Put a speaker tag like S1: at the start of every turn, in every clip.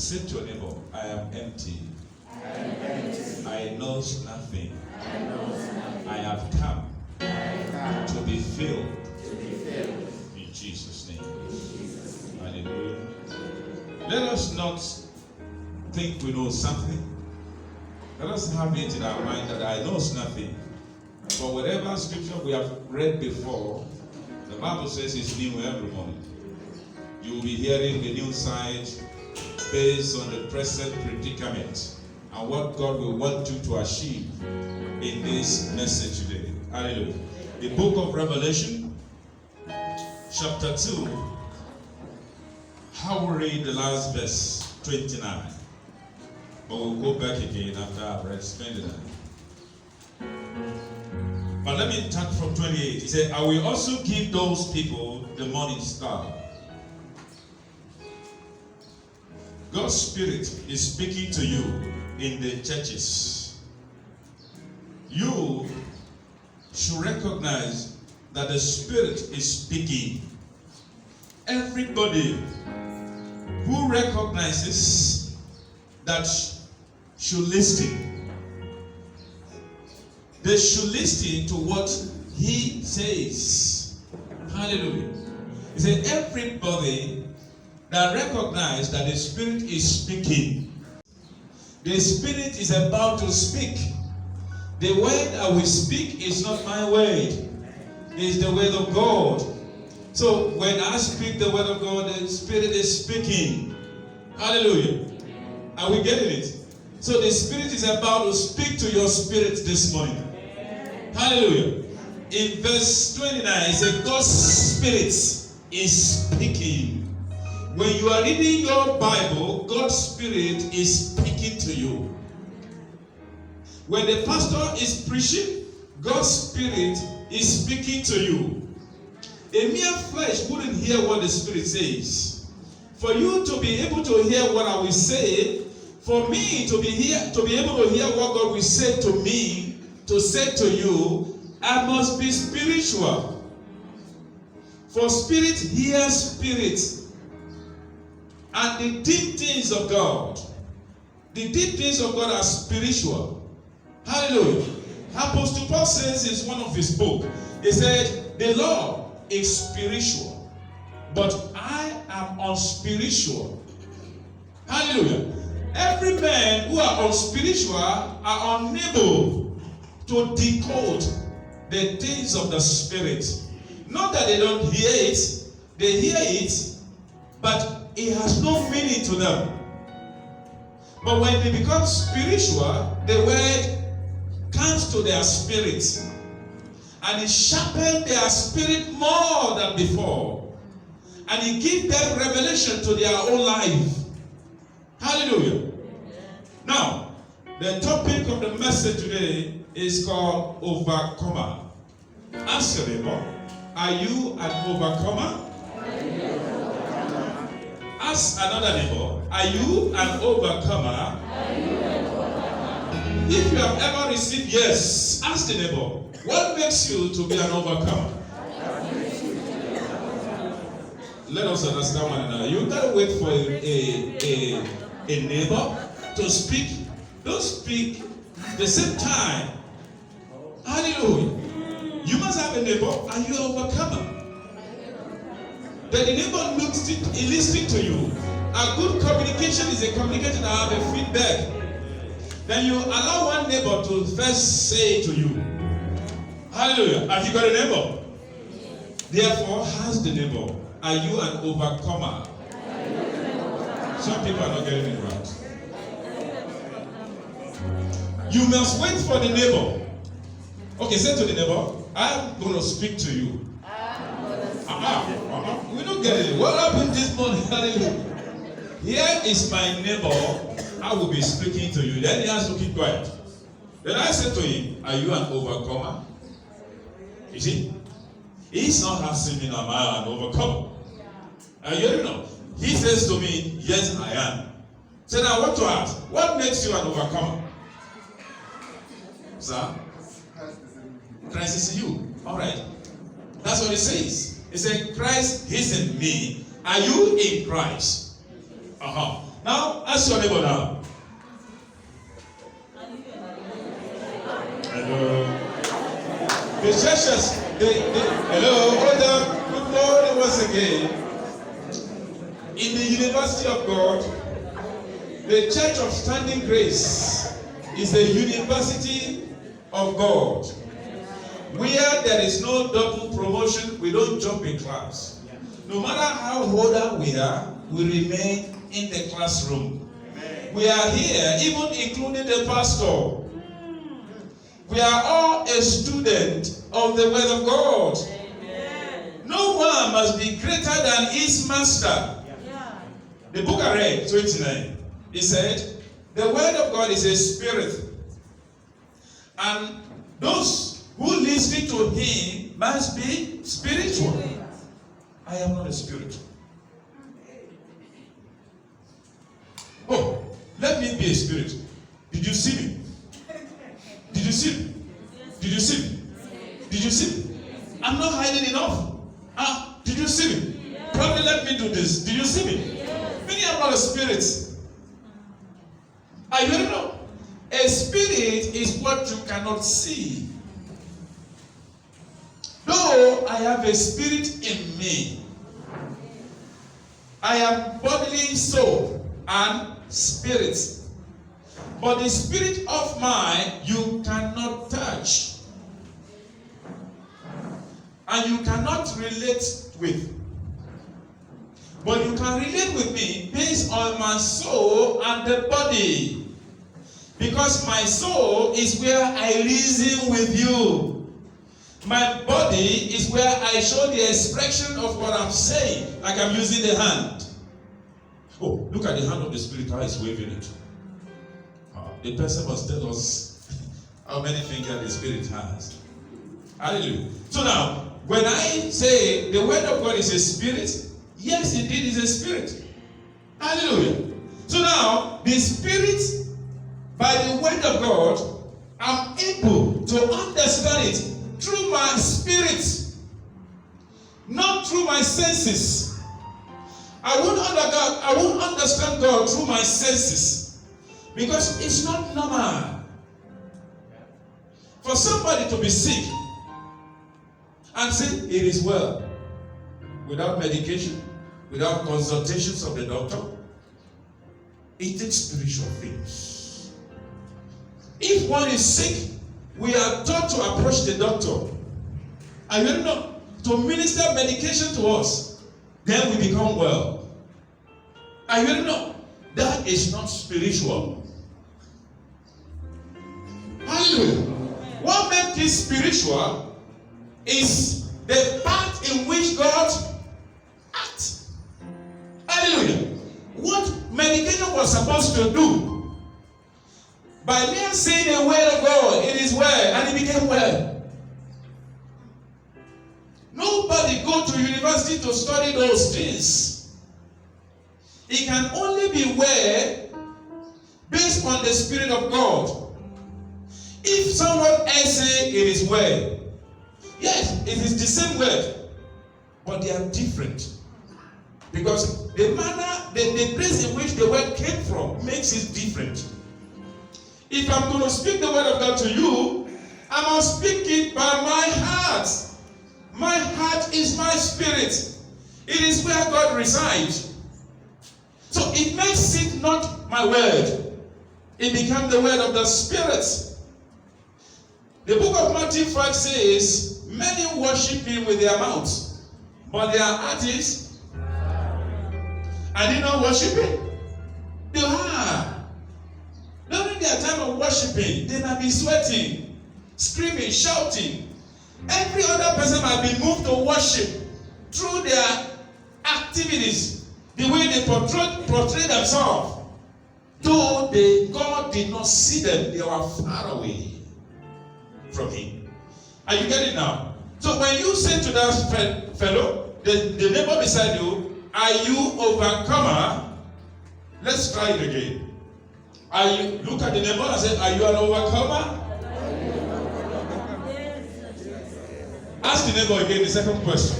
S1: Say to your neighbor, I am empty. I know nothing. I have come to be filled. In Jesus' name. Hallelujah. Let us not think we know something. Let us have it in our mind that I know nothing. For whatever scripture we have read before, the Bible says it's new every morning. You will be hearing the new side based on the present predicament and what God will want you to achieve in this message today. Hallelujah. The book of Revelation, chapter 2, I will read the last verse, 29. But we'll go back again after I've read 29. But let me start from 28. He said, I will also give those people the morning star. God's Spirit is speaking to you in the churches. You should recognize that the Spirit is speaking. Everybody who recognizes that should listen. They should listen to what he says. Hallelujah. He said, everybody that recognize that the Spirit is speaking. The Spirit is about to speak. The word I will speak is not my word. It's the word of God. So when I speak the word of God, the Spirit is speaking. Hallelujah. Are we getting it? So the Spirit is about to speak to your spirit this morning. Hallelujah. In verse 29, it says, God's Spirit is speaking. When you are reading your Bible, God's Spirit is speaking to you. When the pastor is preaching, God's Spirit is speaking to you. A mere flesh wouldn't hear what the Spirit says. For you to be able to hear what I will say, for me to be able to hear what God will say to me, to say to you, I must be spiritual. For spirit hears spirit. And the deep things of God, the deep things of God are spiritual. Hallelujah. Apostle Paul says in one of his books, he said, the law is spiritual, but I am unspiritual. Hallelujah. Every man who are unspiritual are unable to decode the things of the Spirit. Not that they don't hear it, they hear it, but it has no meaning to them. But when they become spiritual, the word comes to their spirit, and it sharpens their spirit more than before, and it gives them revelation to their own life. Hallelujah. Now, the topic of the message today is called Overcomer. Ask your neighbor, are you an overcomer? Ask another neighbor, are you an overcomer? If you have ever received yes, ask the neighbor, what makes you to be an overcomer? Let us understand one another. You gotta wait for a neighbor to speak. Don't speak the same time. Hallelujah. You must have a neighbor. Are you an overcomer? Then the neighbor listening to you. A good communication is a communication that have a feedback. Then you allow one neighbor to first say to you, hallelujah, have you got a neighbor? Therefore, ask the neighbor, are you an overcomer? Some people are not getting it right. You must wait for the neighbor. Okay, say to the neighbor, I'm going to speak to you. We don't get it. What happened this morning? Here is my neighbor. I will be speaking to you. Then he has to keep quiet. Then I said to him, are you an overcomer? You see? He's not asking me, am I an overcomer? You know. He says to me, yes, I am. So now I want to ask, what makes you an overcomer? Sir? Christ is in you. All right. That's what it says. It said, Christ is in me. Are you in Christ? Now, Ask your neighbor now. Hello. The churches, hello, hold on. Good morning once again. In the University of God, the Church of Standing Grace is a university of God. Where there is no double promotion, we don't jump in class. No matter how older we are, we remain in the classroom. We are here, even including the pastor. We are all a student of the Word of God. No one must be greater than his master. The book I read, 29, it said, the Word of God is a spirit. And those who listen to him must be spiritual. I am not a spiritual. Oh, let me be a spirit. Did you see me? Did you see me? Did you see me? Did you see me? I'm not hiding enough. Did you see me? Probably let me do this. Did you see me? Meaning I'm not a spirit. I don't know. A spirit is what you cannot see. Though I have a spirit in me, I am bodily, soul, and spirit. But the spirit of mine you cannot touch. And you cannot relate with. But you can relate with me based on my soul and the body. Because my soul is where I reason with you. My body is where I show the expression of what I'm saying. Like I'm using the hand. Oh, look at the hand of the spirit, how he's waving it. The person must tell us how many fingers the spirit has. Hallelujah. So now, when I say the Word of God is a spirit, yes, indeed, it's a spirit. Hallelujah. So now, the spirit, by the Word of God, I'm able to understand it through my spirit, not through my senses. I won't understand God through my senses. Because it's not normal for somebody to be sick and say it is well without medication, without consultations of the doctor. It takes spiritual things. If one is sick, we are taught to approach the doctor. I don't know, to minister medication to us. Then we become well. I don't know. That is not spiritual. Hallelujah. What makes this spiritual is the part in which God acts. Hallelujah. What medication was supposed to do, by mere saying the word of God, it is well, and it became well. Nobody go to university to study those things. It can only be well based on the Spirit of God. If someone else say it is well, yes, it is the same word, but they are different. Because the manner, the place in which the word came from makes it different. If I'm going to speak the word of God to you, I must speak it by my heart. My heart is my spirit. It is where God resides. So it makes it not my word. It becomes the word of the Spirit. The book of Matthew 5 says, many worship him with their mouths, but their heart is, are they not worshiping? They are. During their time of worshiping, they might be sweating, screaming, shouting. Every other person might be moved to worship through their activities, the way they portray themselves. Though God did not see them, they were far away from him. Are you getting it now? So when you say to that fellow, the neighbor beside you, are you overcomer? Let's try it again. Look at the neighbor and say, are you an overcomer? Ask the neighbor again the second question.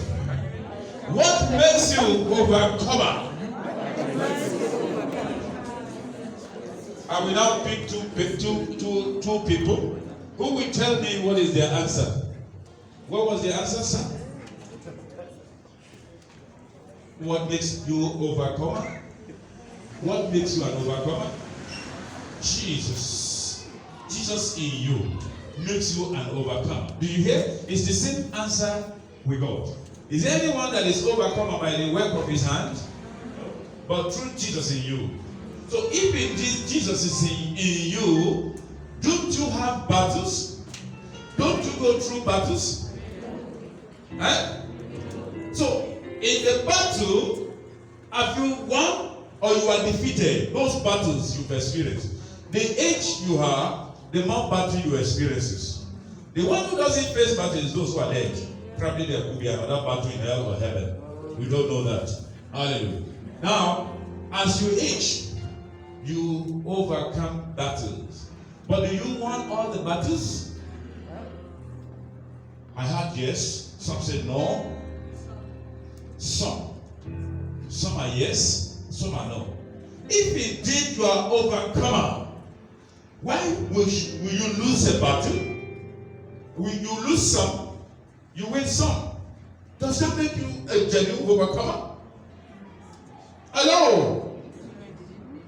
S1: What makes you overcomer? I will now pick two people who will tell me what is their answer. What was the answer, sir? What makes you overcomer? What makes you an overcomer? Jesus. Jesus in you makes you an overcomer. Do you hear? It's the same answer we got. Is there anyone that is overcomer by the work of his hand? But through Jesus in you. So if indeed Jesus is in you, don't you have battles? Don't you go through battles? Eh? So in the battle, have you won or you are defeated? Those battles you've experienced. The age you are, the more battle you experience. The one who doesn't face battle is those who are dead. Probably there could be another battle in hell or heaven. We don't know that. Hallelujah. Now, as you age, you overcome battles. But do you want all the battles? I heard yes. Some said no. Some are yes, some are no. If indeed you are overcomer, why will you lose a battle? Will you lose some? You win some. Does that make you a genuine overcomer? Hello?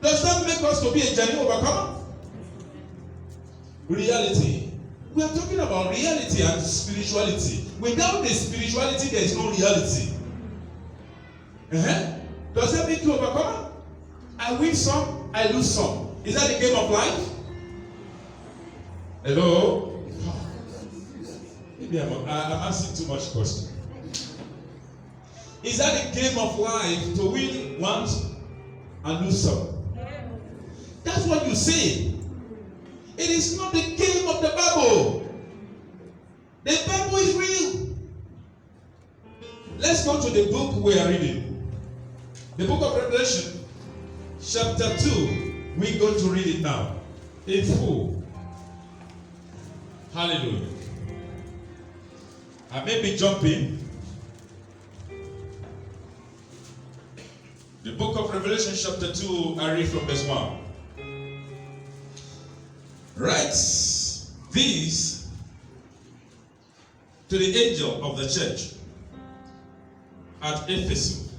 S1: Does that make us to be a genuine overcomer? Reality. We are talking about reality and spirituality. Without the spirituality, there is no reality. Does that make you overcomer? I win some, I lose some. Is that the game of life? Hello? Maybe I'm asking too much question. Is that the game of life to win once and lose some? That's what you say. It is not the game of the Bible. The Bible is real. Let's go to the book we are reading. The book of Revelation, chapter 2. We're going to read it now in full. Hallelujah. I may be jumping. The book of Revelation, chapter 2, I read from verse 1. Writes this to the angel of the church at Ephesus.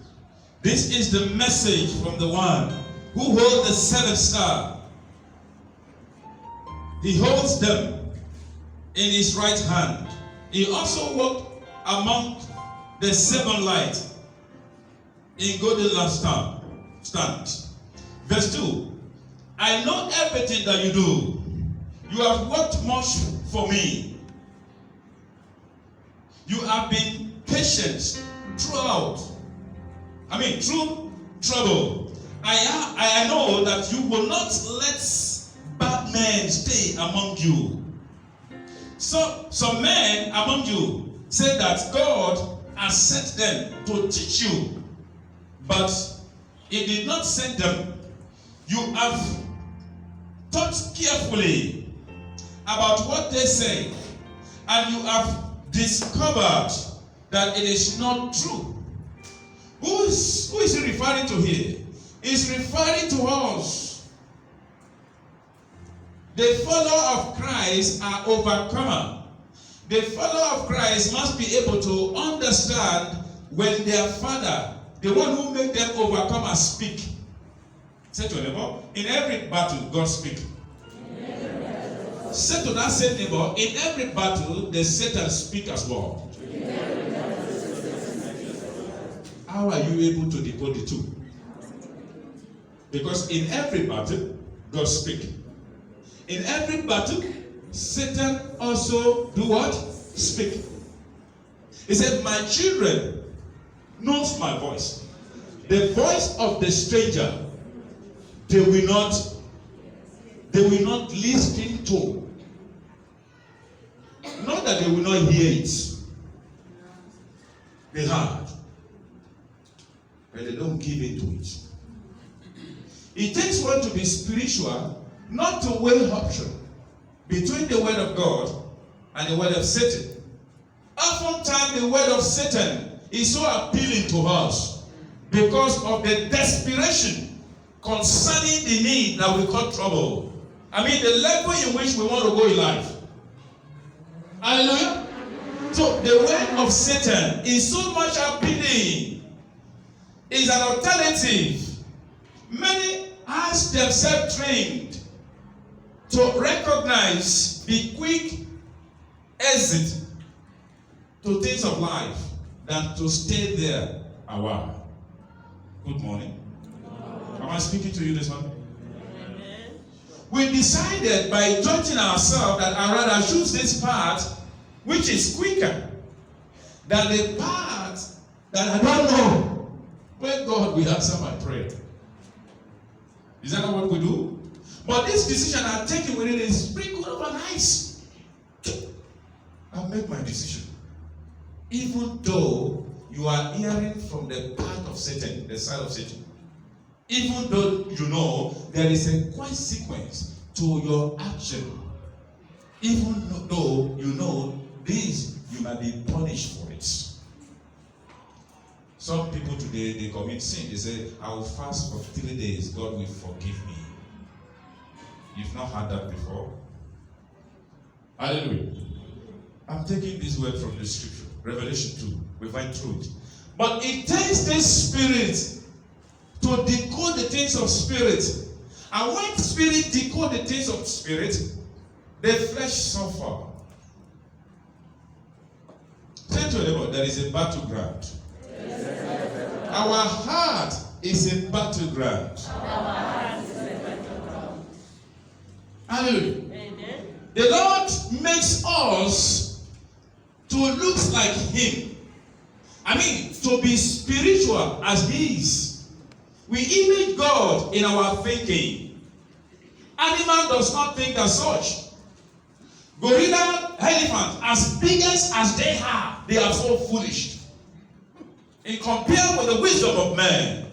S1: This is the message from the one who holds the seventh star. He holds them in his right hand. He also walked among the seven lights in golden lampstand. Verse 2. I know everything that you do. You have worked much for me. You have been patient through trouble. I know that you will not let bad men stay among you. So some men among you say that God has sent them to teach you, but he did not send them. You have thought carefully about what they say, and you have discovered that it is not true. Who is he referring to here? He's referring to us. The follower of Christ are overcomer. The follower of Christ must be able to understand when their father, the one who made them overcomers, speak. Say to your neighbor, in every battle, God speaks. Say to that same neighbor, in every battle, the Satan speaks as well. How are you able to decode the two? Because in every battle, God speaks. In every battle, Satan also do what? Speak. He said, my children knows my voice. The voice of the stranger, they will not listen to. Not that they will not hear it. They heard, but they don't give in to it. It takes one to be spiritual, not to weigh option between the word of God and the word of Satan. Oftentimes the word of Satan is so appealing to us because of the desperation concerning the need that we call trouble. I mean, the level in which we want to go in life. Hallelujah. So the way of Satan is so much appealing. Is an alternative. Many ask themselves trained to recognize the quick exit to things of life than to stay there a while. Good morning. Am I speaking to you this morning? We decided by judging ourselves that I'd rather choose this path which is quicker than the path that I don't know when God will answer my prayer. Is that not what we do? But this decision I take within a sprinkle of an ice. I make my decision. Even though you are hearing from the path of Satan, the side of Satan. Even though you know there is a consequence to your action. Even though you know this, you might be punished for it. Some people today, they commit sin. They say, I will fast for 3 days. God will forgive me. You've not heard that before? Hallelujah. I'm taking this word from the scripture. Revelation 2. We find truth. But it takes this spirit to decode the things of spirit. And when spirit decode the things of spirit, the flesh suffer. Say to your neighbor, there is a battleground. Our heart is a battleground. Hallelujah. Amen. The Lord makes us to look like Him. I mean, to be spiritual as He is. We image God in our thinking. Animal does not think as such. Gorilla, elephant, as big as they are so foolish. In compared with the wisdom of man.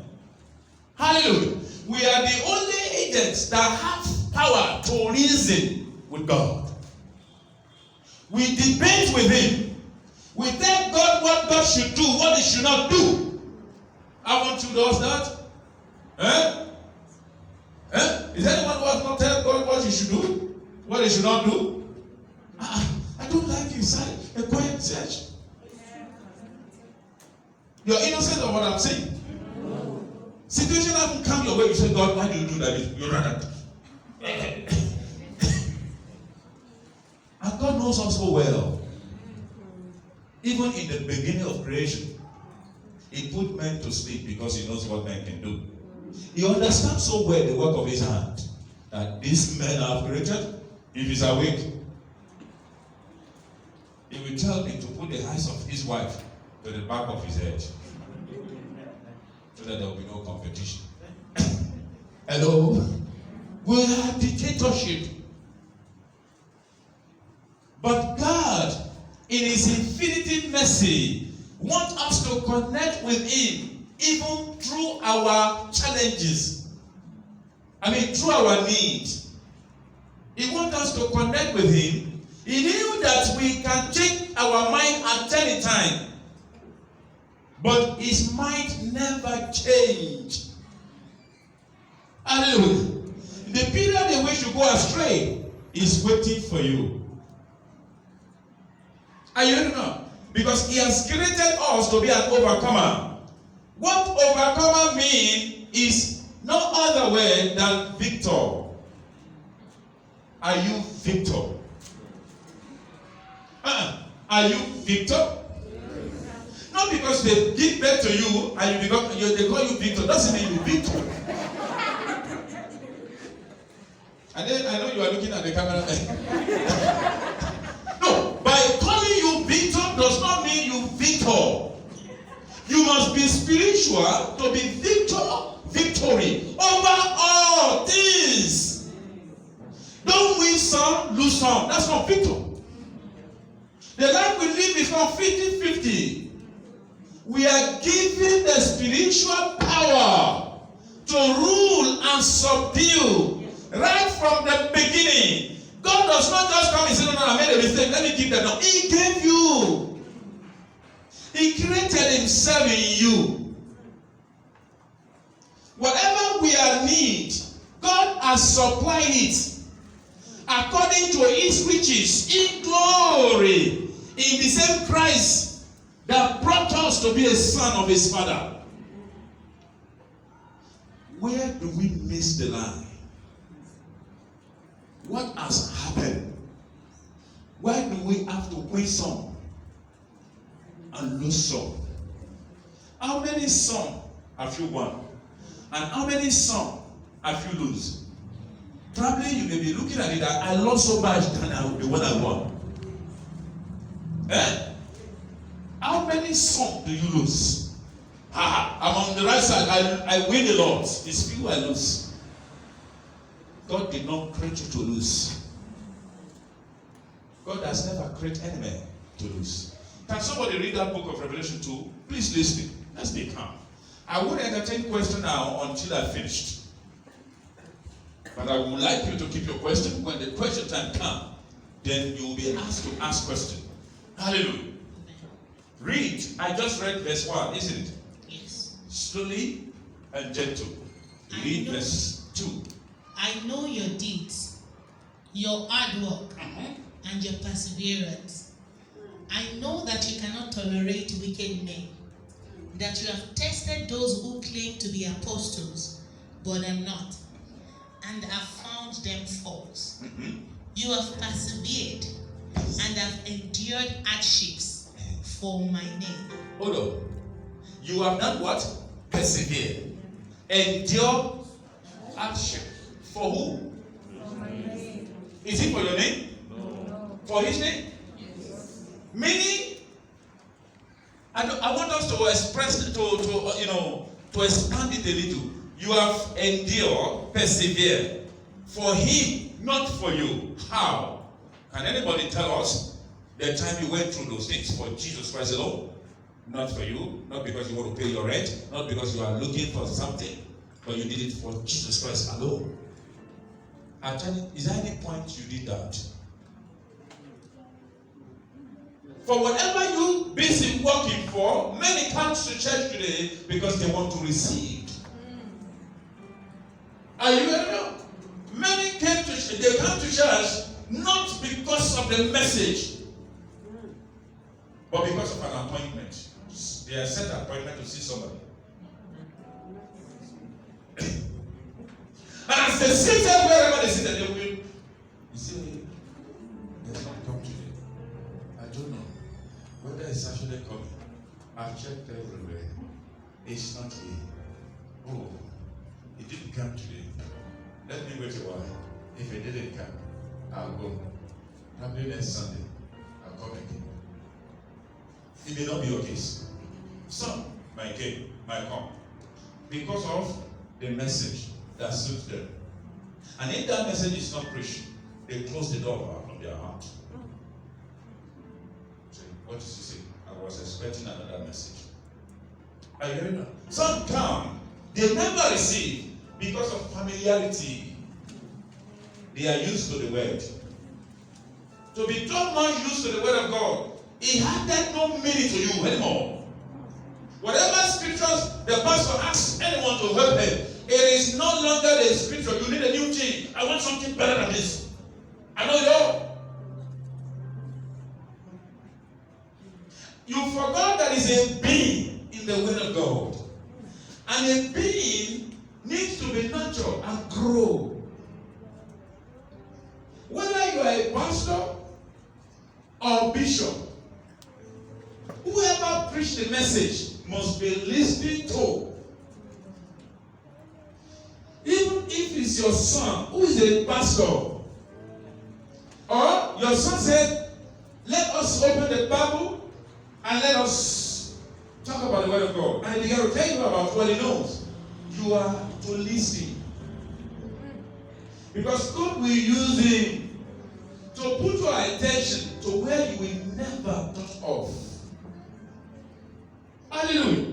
S1: Hallelujah. We are the only agents that have power to reason with God. We debate with Him. We tell God what God should do, what He should not do. Haven't you done that? Is anyone who has not tell God what He should do? What He should not do? I don't like inside a quiet church. You're innocent of what I'm saying. Situation hasn't come your way. You say, God, why do you do that? You're right. And God knows us so well. Even in the beginning of creation, He put men to sleep because He knows what men can do. He understands so well the work of His hand that these men are created. If He's awake, He will tell me to put the eyes of His wife to the back of His head so that there will be no competition. Hello? We have dictatorship. But God, in His infinite mercy, wants us to connect with Him even through our challenges. I mean, through our needs. He wants us to connect with Him. He knew that we can change our mind at any time. But His mind never changed. Hallelujah. The period in which you go astray is waiting for you. Are you hearing now? Because He has created us to be an overcomer. What overcomer means is no other way than victor. Are you victor? Are you victor? Not because they give birth to you and they call you victor. Doesn't mean you victor. And then I know you are looking at the camera. No, by calling you victor does not mean you victor. You must be spiritual to be victory over all things. Don't win some, lose some. That's not victor. The life we live is not 50-50. We are given the spiritual power to rule and subdue right from the beginning. God does not just come and say, no, I made a mistake. Let me keep that. No, He gave you. He created Himself in you. Whatever we are need, God has supplied it according to his riches in glory in the same Christ that brought us to be a son of his Father. Where do we miss the line? What has happened? Why do we have to win some and lose some? How many some have you won? And how many some have you lose? Probably you may be looking at it that I lost so much than the one I won. Eh? How many some do you lose? I'm on the right side. I win a lot. It's few I lose. God did not create you to lose. God has never created any man to lose. Can somebody read that book of Revelation 2? Please listen. Let's be calm. I won't entertain question now until I finished. But I would like you to keep your question. When the question time comes, then you will be asked to ask question. Hallelujah. Read. I just read verse 1, isn't it?
S2: Yes.
S1: Slowly and gentle. Read verse 2.
S2: I know your deeds, your hard work, and your perseverance. I know that you cannot tolerate wicked men, that you have tested those who claim to be apostles, but are not, and have found them false. You have persevered and have endured hardships for my name.
S1: Hold on. You have not what? Persevered. Endure hardship. For who?
S3: For my name.
S1: Is it for your name?
S3: No.
S1: For his name?
S3: Yes.
S1: Meaning, I want us to express, to expand it a little. You have endured, persevered for him, not for you. How? Can anybody tell us the time you went through those things for Jesus Christ alone? Not for you, not because you want to pay your rent, not because you are looking for something, but you did it for Jesus Christ alone. Is there any point you did that? For whatever you busy working for, many come to church today because they want to receive. Are you aware of? Many came to church, they come to church not because of the message, but because of an appointment. They are set an appointment to see somebody. And as they sit there, wherever they sit there, they will. You see, there's not come today. I don't know whether it's actually coming. I've checked everywhere. It's not here. Oh, it didn't come today. Let me wait a while. If it didn't come, I'll go. Probably next Sunday, I'll come again. It may not be your case. Some might come because of the message that suits them. And if that message is not preached, they close the door on their heart. So, what does he say? I was expecting another message. Are you hearing that? Some come, they never receive because of familiarity. They are used to the word. To be too much used to the word of God, it had no meaning to you anymore. Whatever scriptures the pastor asks anyone to help him, it is no longer the scripture. You need a new thing. I want something better than this. I know it all. You forgot that is a being in the will of God. And a being needs to be nurtured and grow. Whether you are a pastor or bishop, whoever preached the message must be listening to. Even if it's your son who is a pastor, or your son said, let us open the Bible and let us talk about the word of God. And he began to tell you about what he knows. You are to listen. Because God will use him to put your attention to where you will never thought of. Hallelujah.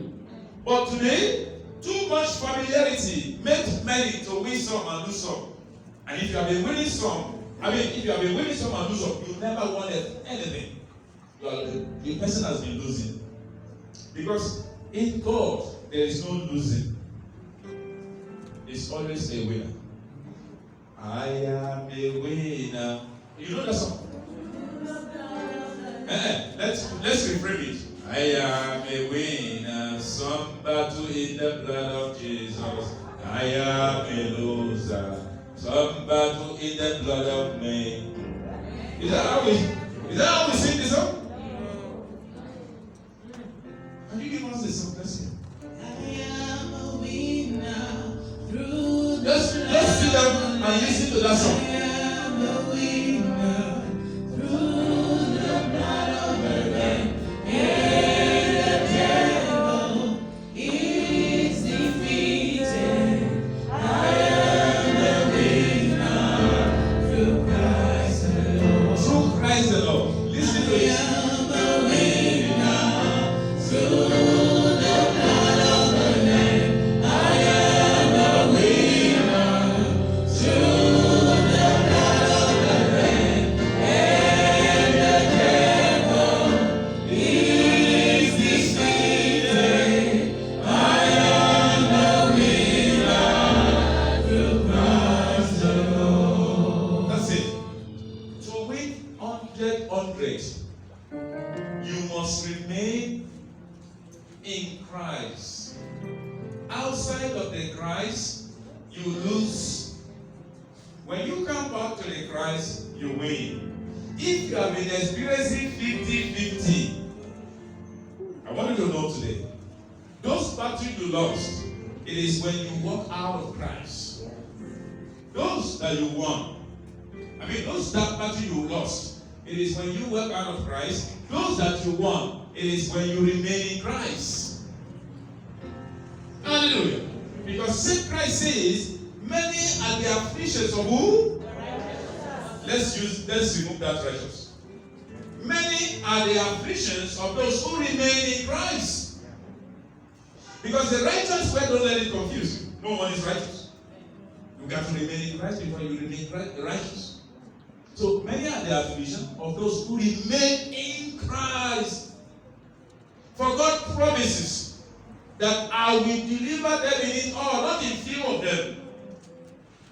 S1: But today, too much familiarity makes many to win some and lose some. And if you have been winning some, if you have been winning some and lose some, you never wanted anything. The person has been losing. Because in God, there is no losing. is always a winner. I am a winner. You know that song? Let's reframe it. I am a winner. Some battle in the blood of Jesus. I am a loser. Some battle in the blood of me. Is that how we sing this song? Can you give us the song? Let's sing.
S2: I am a winner through
S1: Let's sit down and listen to that song.
S2: I am a winner through the blood of the Lamb, and the devil is defeated. I am a winner through Christ the Lord.
S1: Through Christ the Lord. Listen to
S2: I
S1: it.
S2: am a winner through the blood of the Lamb. I am a winner through the blood of the Lamb, and the devil is defeated. I am a winner through Christ the Lord.
S1: That's it. To win 100, you must remain in Christ. Outside of the Christ, you lose. When you come back to the Christ, you win. If you have been experiencing 50-50, I want you to know today, those battles you lost, it is when you walk out of Christ. Those that you won, those that battle you lost, it is when you walk out of Christ. Those that you won, it is when you remain in Christ. Hallelujah. Because St. Christ says, many are the afflictions of who? Let's remove that righteous. Many are the afflictions of those who remain in Christ. Because the righteous way, don't let it confuse you. No one is righteous. You got to remain in Christ before you remain righteous. So many are the afflictions of those who remain in Christ. For God promises that I will deliver them in it all, not in few of them.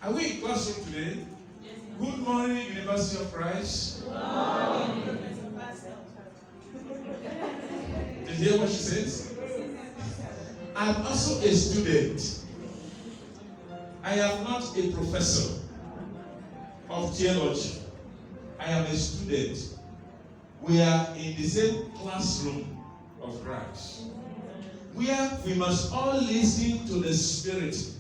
S1: Are we in classroom today? Good morning, University of Christ. Did you hear what she says? I'm also a student. I am not a professor of theology. I am a student. We are in the same classroom of Christ, where we must all listen to the Spirit.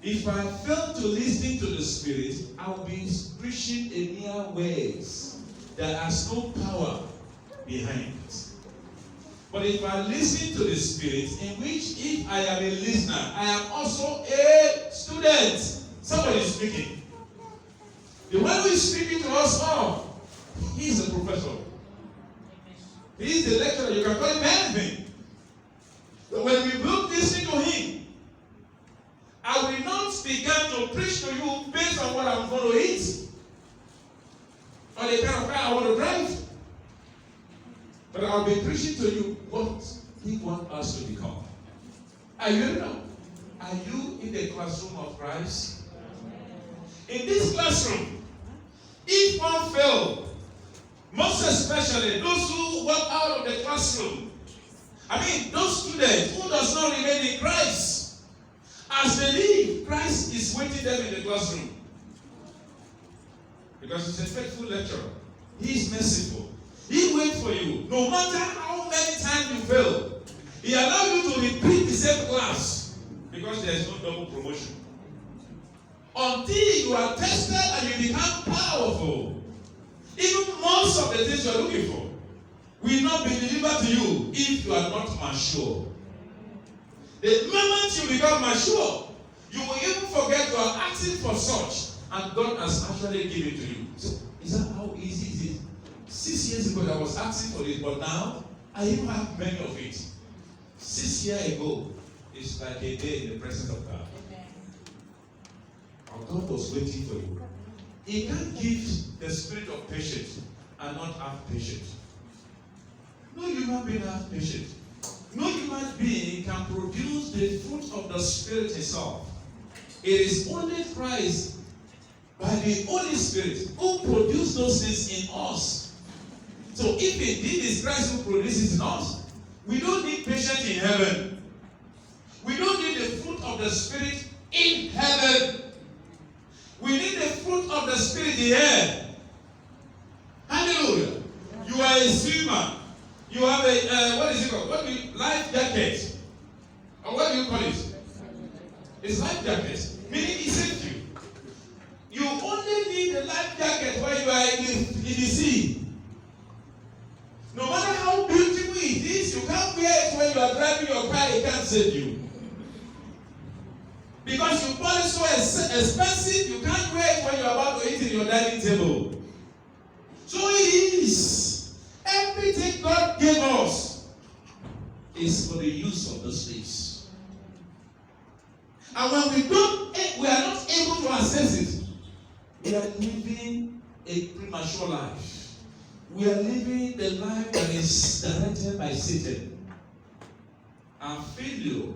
S1: If I fail to listen to the Spirit, I will be preaching a mere words that has no power behind it. But if I listen to the Spirit, in which if I am a listener, I am also a student. Somebody is speaking. The one who is speaking to us all, he is a professor. He is the lecturer. You can call him anything. But when we will listen to him, I will not begin to preach to you based on what I'm going to eat or the kind of car I want to drive. But I'll be preaching to you what he wants us to become. Are you now? Are you in the classroom of Christ? In this classroom, if one fail, most especially those who walk out of the classroom, those students who does not remain in Christ, as they leave, Christ is waiting them in the classroom. Because he's a faithful lecturer. He is merciful. He waits for you. No matter how many times you fail, he allows you to repeat the same class because there is no double promotion. Until you are tested and you become powerful, even most of the things you are looking for will not be delivered to you if you are not mature. The moment you become mature, you will even forget you are asking for such, and God has actually given it to you. So, is that how easy is it? 6 years ago, I was asking for it, but now I even have many of it. 6 years ago, it's like a day in the presence of God. Our God was waiting for you. He can't give the spirit of patience and not have patience. No human being has patience. No human being can produce the fruit of the Spirit itself. It is only Christ, by the Holy Spirit, who produces those things in us. So if indeed it's Christ who produces in us, we don't need patience in heaven. We don't need the fruit of the Spirit in heaven. We need the fruit of the Spirit in the air. Hallelujah. You are a swimmer. You have a, what is it called? Life jacket. Or what do you call it? It's life jacket. Meaning it saves you. You only need a life jacket when you are in the sea. No matter how beautiful it is, you can't wear it when you are driving your car, it can't save you. Because you bought it so expensive, you can't wear it when you are about to eat in your dining table. So it is. Everything God gave us is for the use of the space. And when we are not able to access it, we are living a premature life. We are living the life that is directed by Satan. And failure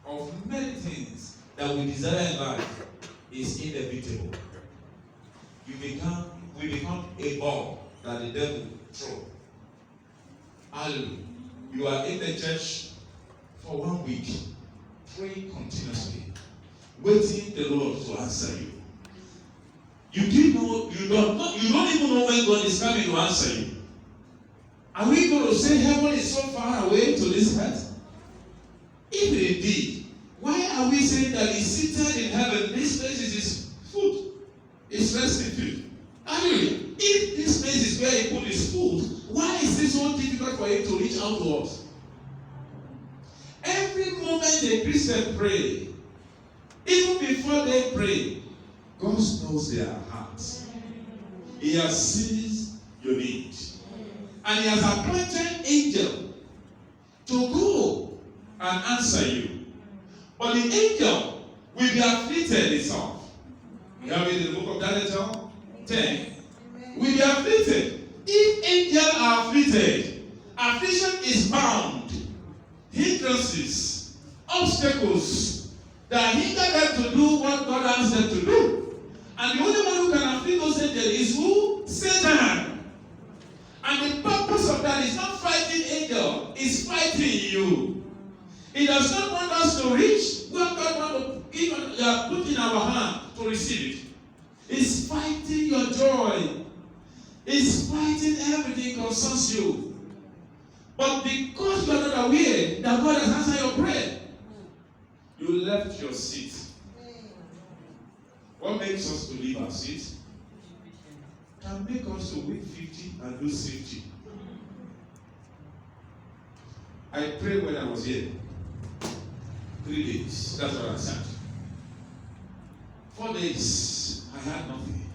S1: of many things that we desire in life is inevitable. We become a ball that the devil throws. Hallelujah. You are in the church for 1 week, praying continuously, waiting the Lord to answer you. You don't even know when God is coming to answer you. Are we going to say heaven is so far away to this earth? If indeed, why are we saying that He's seated in heaven? This place is His foot. It's resting food. Hallelujah. If this place is where He put His foot, why is it so difficult for Him to reach out to us? Every moment a Christian pray, even before they pray, God knows their hearts. He has seized your need. And He has appointed angel to go and answer you. But the angel will be afflicted itself. We have it in the book of Daniel 10. Will be afflicted. If angels are afflicted, affliction is bound. Hindrances, obstacles that hinder them to do what God asks them to do. And the only one who can afflict those angels is who? Satan. And the purpose of that is not fighting angel, it's fighting you. He does not want us to reach what God wants to put in our hand to receive it. It's fighting your joy. It's fighting everything concerns you. But because you are not aware that God has answered your prayer, you left your seat. What makes us to leave our seat can make us to win 50 and lose 50. I prayed when I was here. 3 days. That's what I said. 4 days, I had nothing.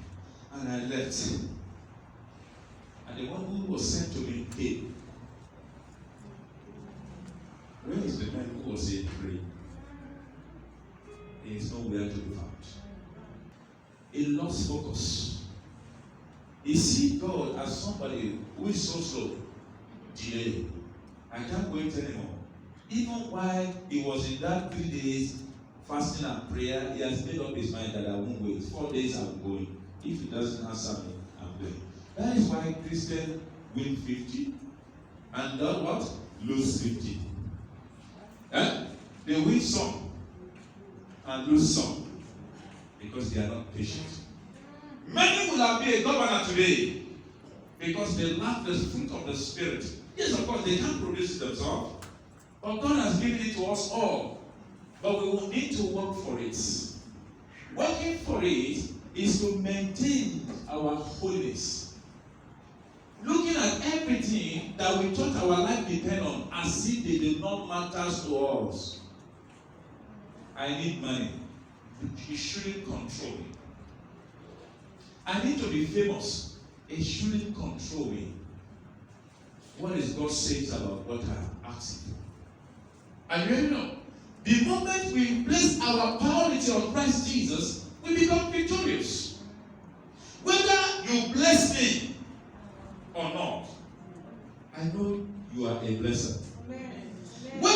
S1: And I left. And the one who was sent to me came. Where is the man who was here praying? He is nowhere to be found. He lost focus. He sees God as somebody who is so slow. Delay. I can't wait anymore. Even while he was in that 3 days fasting and prayer, he has made up his mind that I won't wait. 4 days I'm going. If he doesn't answer me, I'm going. That is why Christians win 50 and not what? Lose 50. They win some and lose some because they are not patient. Many will have been a governor today because they lack the fruit of the Spirit. Yes, of course, they can't produce it themselves. But God has given it to us all. But we will need to work for it. Working for it is to maintain our holiness. Looking at everything that we thought our life depend on as if they did not matter to us. I need money. It shouldn't control me. I need to be famous. It shouldn't control me. What is God says about what I'm asking for? And you know, the moment we place our priority on Christ Jesus, we become victorious. Whether you bless me or not, I know you are a blesser. Whether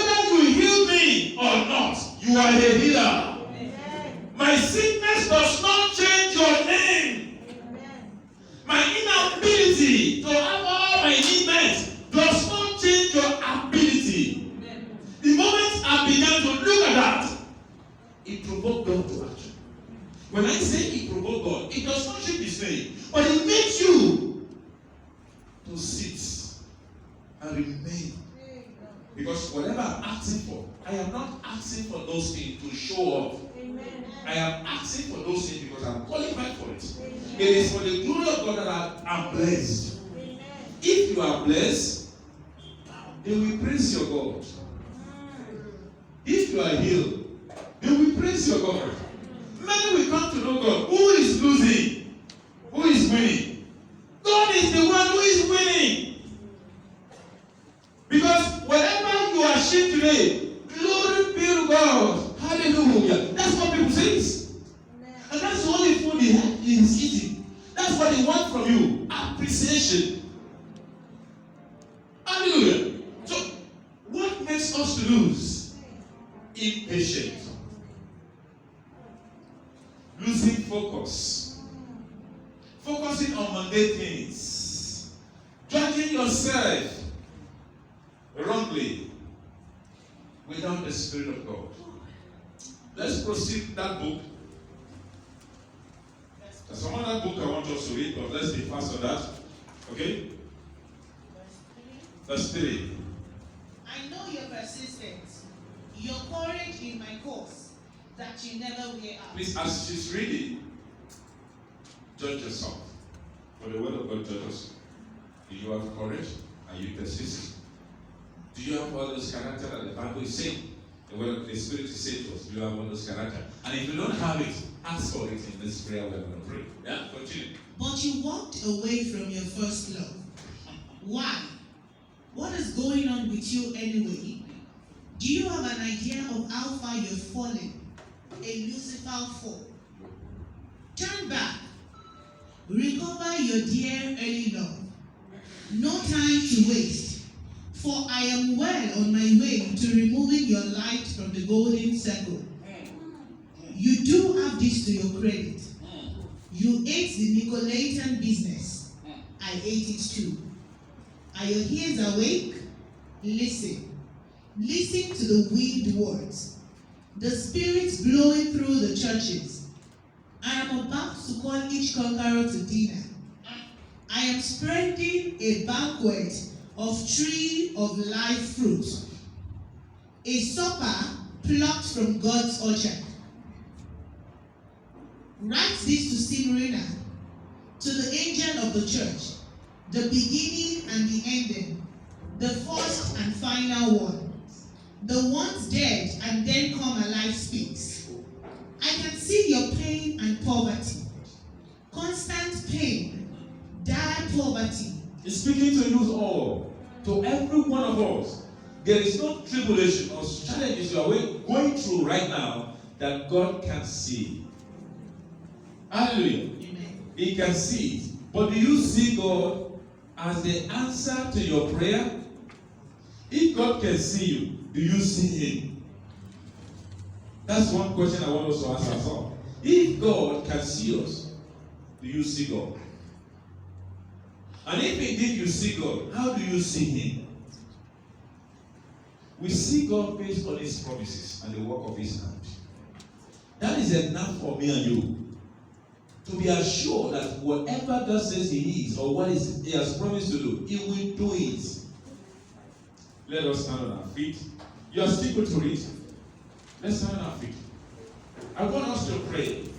S1: When I say it provoked God, it does not shake his faith, but it makes you to sit and remain. Because whatever I'm asking for, I am not asking for those things to show off. I am asking for those things because I'm qualified for it. It is for the glory of God that I'm blessed. If you are blessed, they will praise your God. If you are healed, they will praise your God. Many will come to know God. Who is losing? Who is winning? God is the one who is winning. Because whatever you achieve today, glory be to God. Hallelujah. That's what people say. And that's the only food he is eating. That's what they want from you. Appreciation. Hallelujah. So, what makes us lose? Impatient. Losing focus. Focusing on mundane things. Judging yourself wrongly without the Spirit of God. Let's proceed with that book. There's some other book I want us to read, but let's be fast on that. Okay? Verse 3.
S2: I know your persistence, your courage in my cause, that you never wear out.
S1: Please, as she's reading, judge yourself. For the word of God judges. Do you have courage? Are you persistent? Do you have all those character that the Bible is saying? The word of the Spirit is saying to us, do you have all those character? And if you don't have it, ask for it in this prayer we're going to pray. Yeah, continue.
S2: But you walked away from your first love. Why? What is going on with you anyway? Do you have an idea of how far you've fallen? A Lucifer fall. Turn back. Recover your dear early love. No time to waste. For I am well on my way to removing your light from the golden circle. You do have this to your credit. You ate the Nicolaitan business. I ate it too. Are your ears awake? Listen. Listen to the winged words. The Spirit blowing through the churches. I am about to call each conqueror to dinner. I am spreading a banquet of tree of life fruit. A supper plucked from God's orchard. Write this to Smyrna, to the angel of the church, the beginning and the ending, the first and final one, the once dead and then come alive speaks. I can see your pain and poverty, constant pain, dire poverty.
S1: He's speaking to you all, to every one of us. There is no tribulation or challenges you are going through right now that God can see. Hallelujah.
S2: Amen.
S1: He can see it. But do you see God as the answer to your prayer? If God can see you, do you see Him? That's one question I want us to ask ourselves. If God can see us, do you see God? And if indeed you see God, how do you see Him? We see God based on His promises and the work of His hand. That is enough for me and you to be assured that whatever God says He is or what He has promised to do, He will do it. Let us stand on our feet. You are still going to read. Let's stand on our feet. I want us to pray.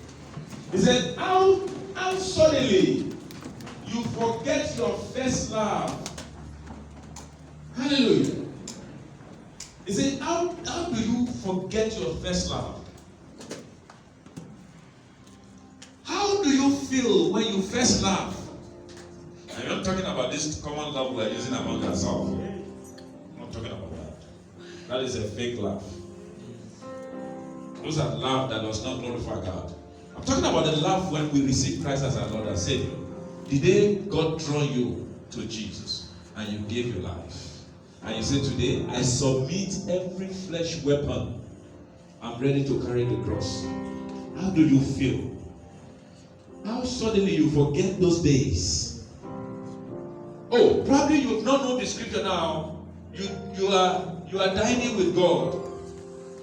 S1: He said, how suddenly you forget your first love. Hallelujah. He said, how do you forget your first love? How do you feel when you first laugh? I'm not talking about this common love we're using among ourselves. I'm not talking about that. That is a fake laugh. Those are love that does not glorify God. I'm talking about the love when we receive Christ as our Lord and Savior. The day God draw you to Jesus and you gave your life. And you say, today, I submit every flesh weapon. I'm ready to carry the cross. How do you feel? How suddenly you forget those days? Oh, probably you've not known the scripture now. You are dining with God.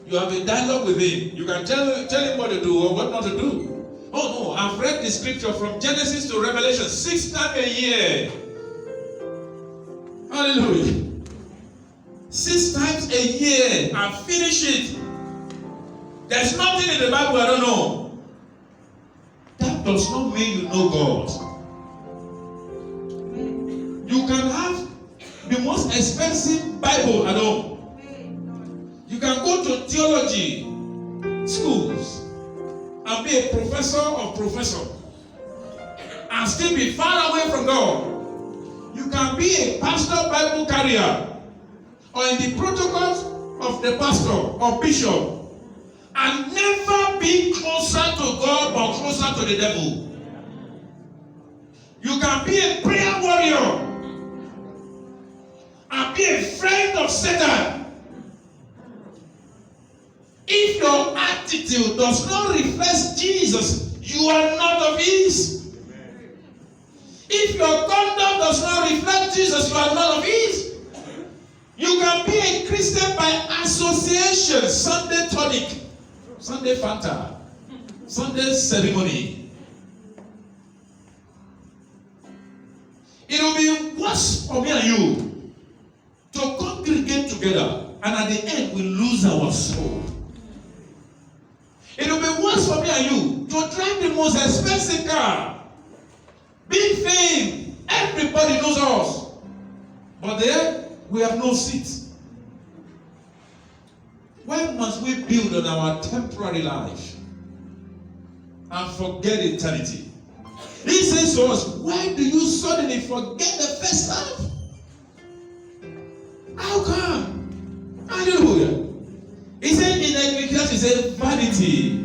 S1: You have a dialogue with Him. You can tell Him what to do or what not to do. Oh no, I've read the scripture from Genesis to Revelation 6 times a year. Hallelujah. 6 times a year. I finish it. There's nothing in the Bible I don't know. That does not mean you know God. You can have the most expensive Bible at home. You can go to theology schools and be a professor of professor and still be far away from God. You can be a pastor Bible carrier or in the protocols of the pastor or bishop and never be closer to God but closer to the devil. You can be a prayer warrior and be a friend of Satan. If your attitude does not reflect Jesus, you are not of his. If your conduct does not reflect Jesus, you are not of his. You can be a Christian by association. Sunday tonic, Sunday Fanta, Sunday ceremony. It will be worse for me and you to congregate together and at the end we lose our soul. It will be worse for me and you to drive the most expensive car, big fame, everybody knows us, but there we have no seat. When must we build on our temporary life and forget eternity? He says to us, why do you suddenly forget the first love? How come? Hallelujah. He said in Ecclesiastes, he said vanity.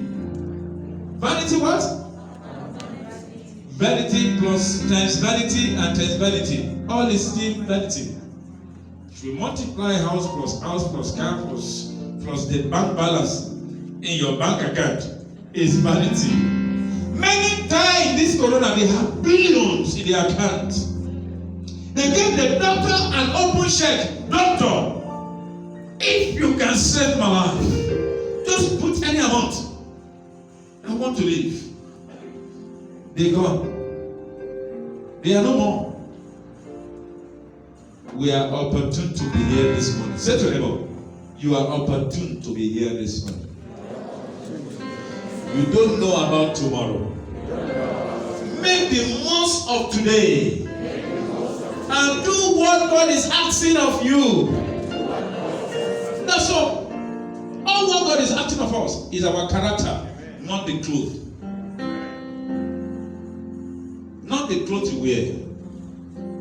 S1: Vanity what? Vanity plus times vanity and times vanity. All is still vanity. If you multiply house plus car plus the bank balance in your bank account is vanity. Many times this corona they have billions in their account. They gave the doctor an open check. Doctor, if you can save my life, just put any amount. I want to live. They gone. They are no more. We are opportune to be here this morning. Say to them, you are opportune to be here this morning. You don't know about tomorrow. Make the most of today and do what God is asking of you. That's all. All what God is asking of us is our character, not the clothes. Not the clothes you wear.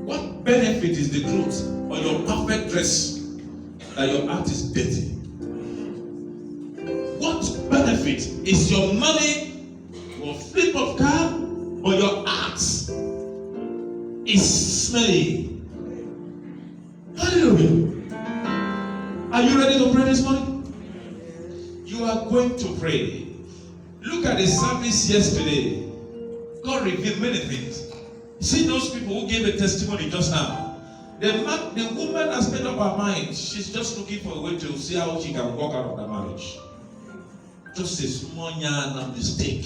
S1: What benefit is the clothes or your perfect dress that your heart is dirty? What benefit is your money, your flip of car, or your heart is smelly? Hallelujah. Are you ready to pray this morning? You are going to pray. Look at the service yesterday. God revealed many things. See those people who gave a testimony just now. The woman has made up her mind. She's just looking for a way to see how she can walk out of the marriage. Just a small mistake.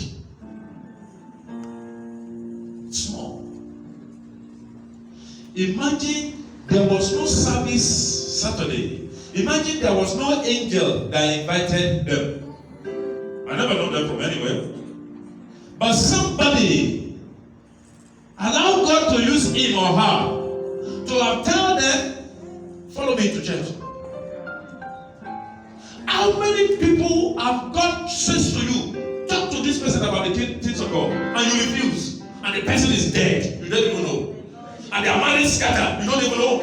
S1: Small. Imagine there was no service Saturday. Imagine there was no angel that invited them. I never know them from anywhere. But somebody allowed God to use him or her to have told them, follow me to church. How many people have God says to you, talk to this person about the things of God, and you refuse, and the person is dead, you don't even know, and their marriage scattered, you don't even know,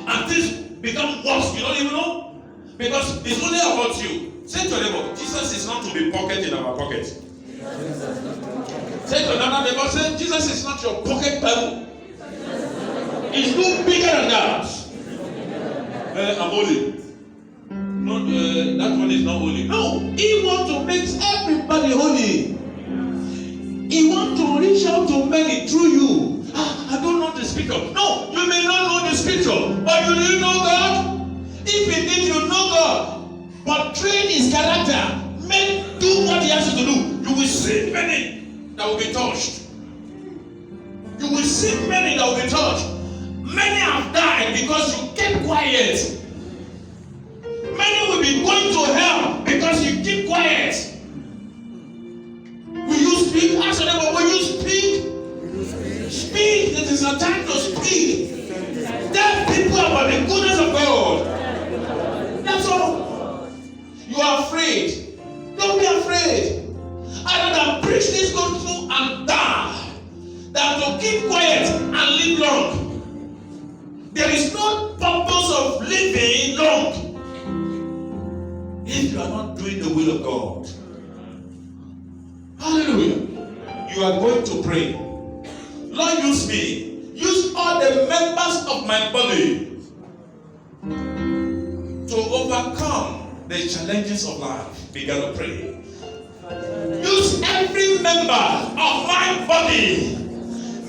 S1: and things become worse, you don't even know, because it's only about you. Say to them, Jesus is not to be pocket in our pocket. Say to another neighbor, say, Jesus is not your pocket Bible. It's no bigger than that. I'm holy. Not, that one is not holy. No, he wants to make everybody holy. He wants to reach out to many through you. I don't know the scripture. No, you may not know the scripture, but you do know God. If indeed you know God, but train his character, do what he has to do, you will see many. that will be touched. You will see many that will be touched. Many have died because you kept quiet. Many will be going to hell because you keep quiet. Will you speak? Ask your neighbor, will you speak? Speak. It is a time to speak. Tell people about the goodness of God. That's all. You are afraid. Don't be afraid. I'd rather preach this gospel and die than to keep quiet and live long. There is no purpose of living long if you are not doing the will of God. Hallelujah. You are going to pray. Lord, use me. Use all the members of my body to overcome the challenges of life. Begin to pray. Use every member of my body.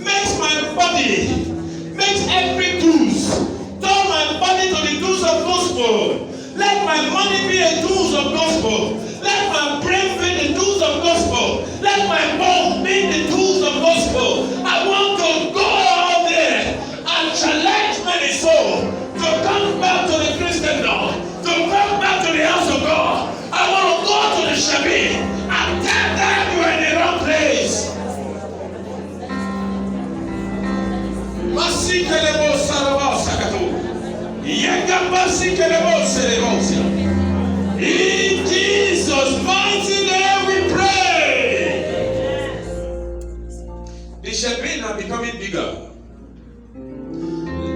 S1: Makes my body. Makes every tools. Turn my body to the tools of gospel. Let my money be a tools of gospel. Let my brain be the tools of gospel. Let my bones be the tools of gospel. I want to go out there and challenge many souls to come back to the Christendom, to come back to the house of God. I want to go to the Shabbat and tell them you are in the wrong place. In Jesus' mighty name we pray. The Shabbat are becoming bigger.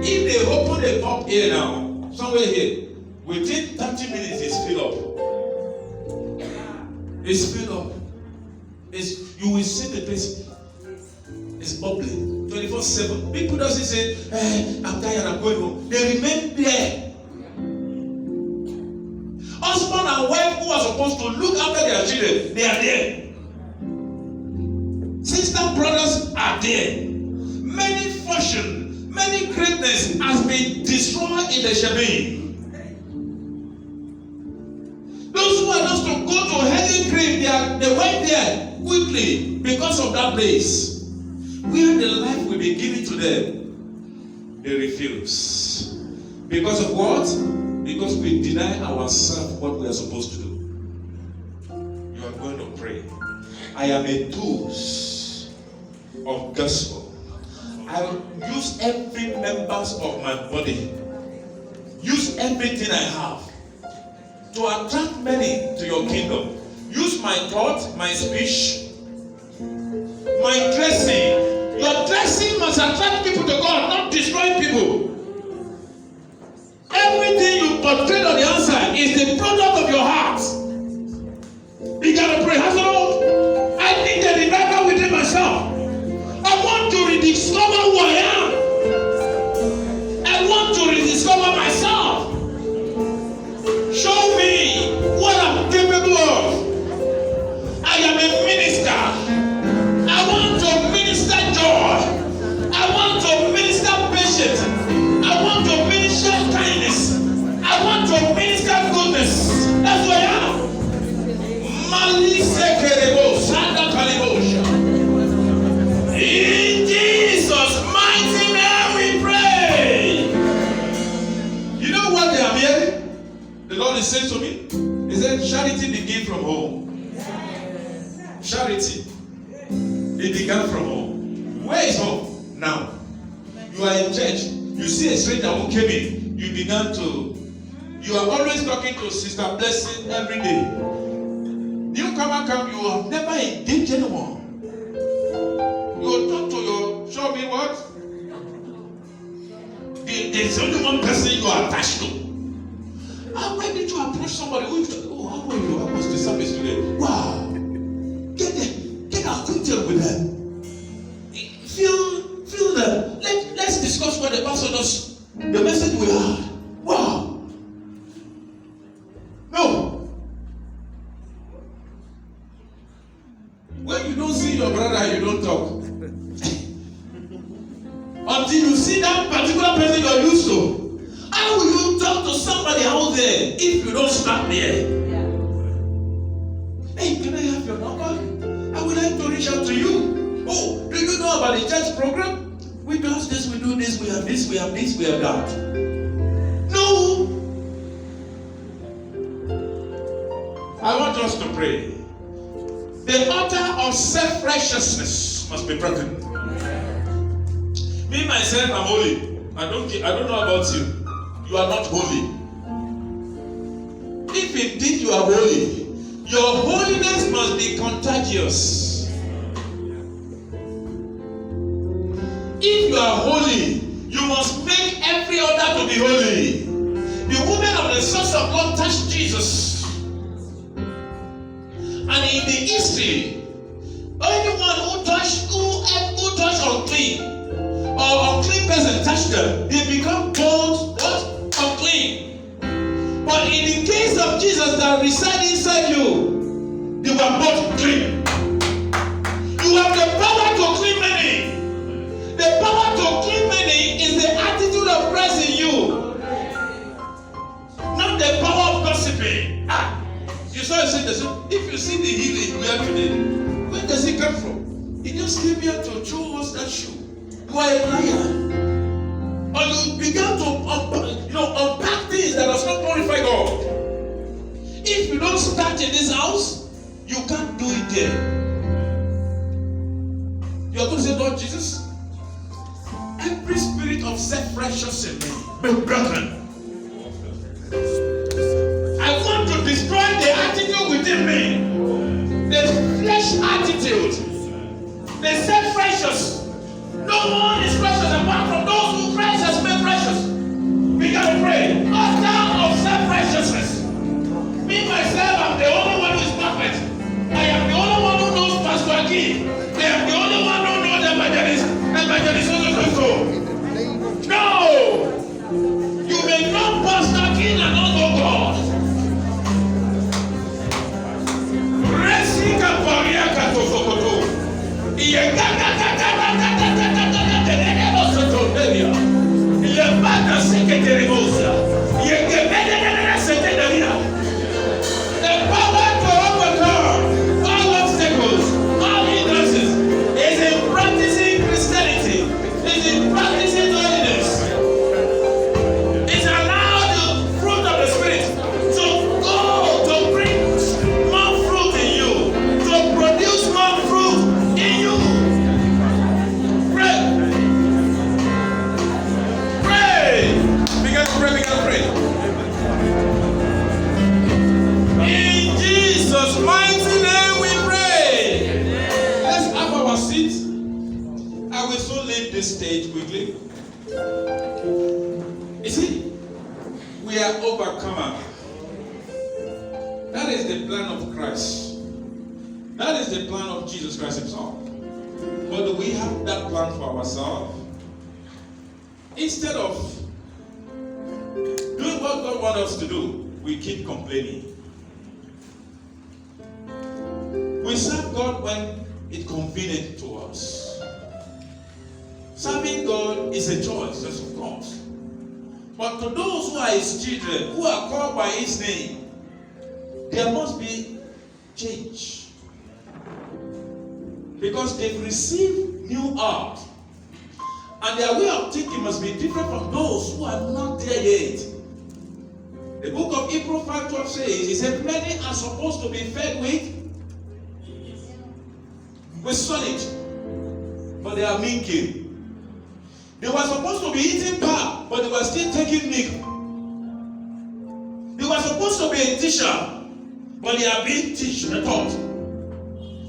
S1: If they open a pub here now, somewhere here, within 30 minutes it's filled up. It's filled up. You will see the place. It's bubbling 24/7. People doesn't say, I'm tired, I'm going home. They remain there. Husband and wife who are supposed to look after their children, they are there. Sister, brothers are there. Many fortune, many greatness has been destroyed in the Shabbat. Those who are not to go to heaven grave, they went there quickly because of that place. Where the life will be given to them, they refuse. Because of what? Because we deny ourselves what we are supposed to do. You are going to pray. I am a tool of gospel. I will use every members of my body. Use everything I have to attract many to your kingdom. Use my thought, my speech, my dressing. Your dressing must attract people to God, not destroy people. Everything you portray on the outside is the product of your heart. You gotta pray. Lord, I need a revival within myself. I want to rediscover who I am. I want to rediscover myself. Show me what I'm capable of. I am a minister. I want to minister joy. I want to minister patience. I want to minister kindness. I want to minister goodness. That's what I am. In Jesus' mighty name we pray. You know what they are hearing? The Lord is saying to me, He said, charity begins from home. Charity. It began from home. Where is home? Now. You are in church. You see a stranger who came in. You are always talking to Sister Blessing every day. Newcomer come, you have never engaged anyone. You will talk to your, show me what? There's only one person you are attached to. And when did you approach somebody who how are you? I was to service today. Wow. Get acquainted with them. Feel them. Let's discuss what the pastor does. The message we had. Wow. No. When you don't see your brother, you don't talk. Until you see that particular person you are used to. How will you talk to somebody out there if you don't start there? Hey, can I have your number? I would like to reach out to you. know about the church program? We do this, we do this, we have this, we have this, we have that. No. I want us to pray. The altar of self-righteousness must be broken. Me, myself, I'm holy. I don't know about you. You are not holy. If indeed you are holy, your holiness must be contagious. If you are holy, you must make every other to be holy. The woman of the source of God touched Jesus. And in the history, anyone who touched unclean or unclean person touched them, they become both unclean. But in the case of Jesus that reside inside you, they were both clean. You have the power to clean many. The power to clean many is the attitude of Christ in you, not the power of gossiping. You saw if you see the healing we have today, where does it come from? He just came here to show us that shoe. You are a liar. Or you began to unpack things that does not glorify God. If you don't start in this house, you can't do it there. You are going to say, Lord Jesus, every spirit of self-righteousness in me be broken. I want to destroy the attitude within me, the flesh attitude, the self-righteous. No one is righteous apart from those who Christ has made righteous. We gotta pray. Altar of self-righteousness. Me, myself, I'm the only one who is perfect. I am the only one who knows Pastor Aki. I am the only one who knows evangelist so. No! You may know Pastor Aki and not know God. Resika paria katosokoto. The power to overcome all obstacles, all hindrances, is in practicing Christianity, is in practicing holiness. It's allowed the fruit of the Spirit to go to bring more fruit in you, to produce more fruit in you. Pray. In Jesus' mighty name we pray. Let's have our seats. I will soon leave this stage quickly. You see, we are overcomer. That is the plan of Christ. That is the plan of Jesus Christ himself. But do we have that plan for ourselves? Instead of doing what God wants us to do, we keep complaining. We serve God when it's convenient to us. Serving God is a choice, yes, of course. But to those who are His children, who are called by His name, there must be change. Because they've received new heart. And their way of thinking must be different from those who are not there yet. The book of Hebrews 5:12 says, he said, many are supposed to be fed with solid, but they are minking. They were supposed to be eating pap, but they were still taking milk. They were supposed to be a teacher, but they are being taught.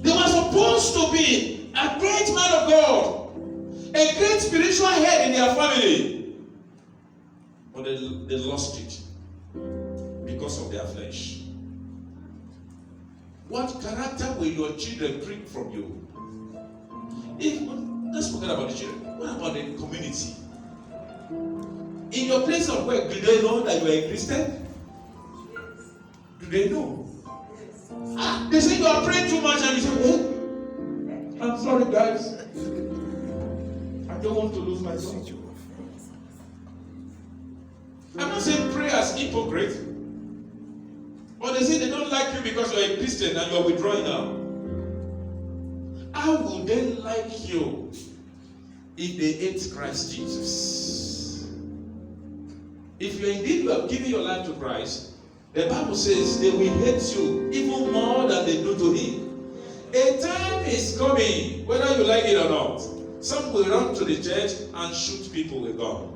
S1: They were supposed to be a great man of God, a great spiritual head in their family, but they lost it because of their flesh. What character will your children bring from you? Let's forget about the children. What about the community? In your place of work, do they know that you are a Christian? Do they know? They say you are praying too much, and you say, oh, I'm sorry, guys. I don't want to lose my son. I'm not saying pray as hypocrite. But they say they don't like you because you're a Christian and you're withdrawing now. how will they like you if they hate Christ Jesus? If you indeed you have given your life to Christ, the Bible says they will hate you even more than they do to him. A time is coming, whether you like it or not. Some will run to the church and shoot people with gun.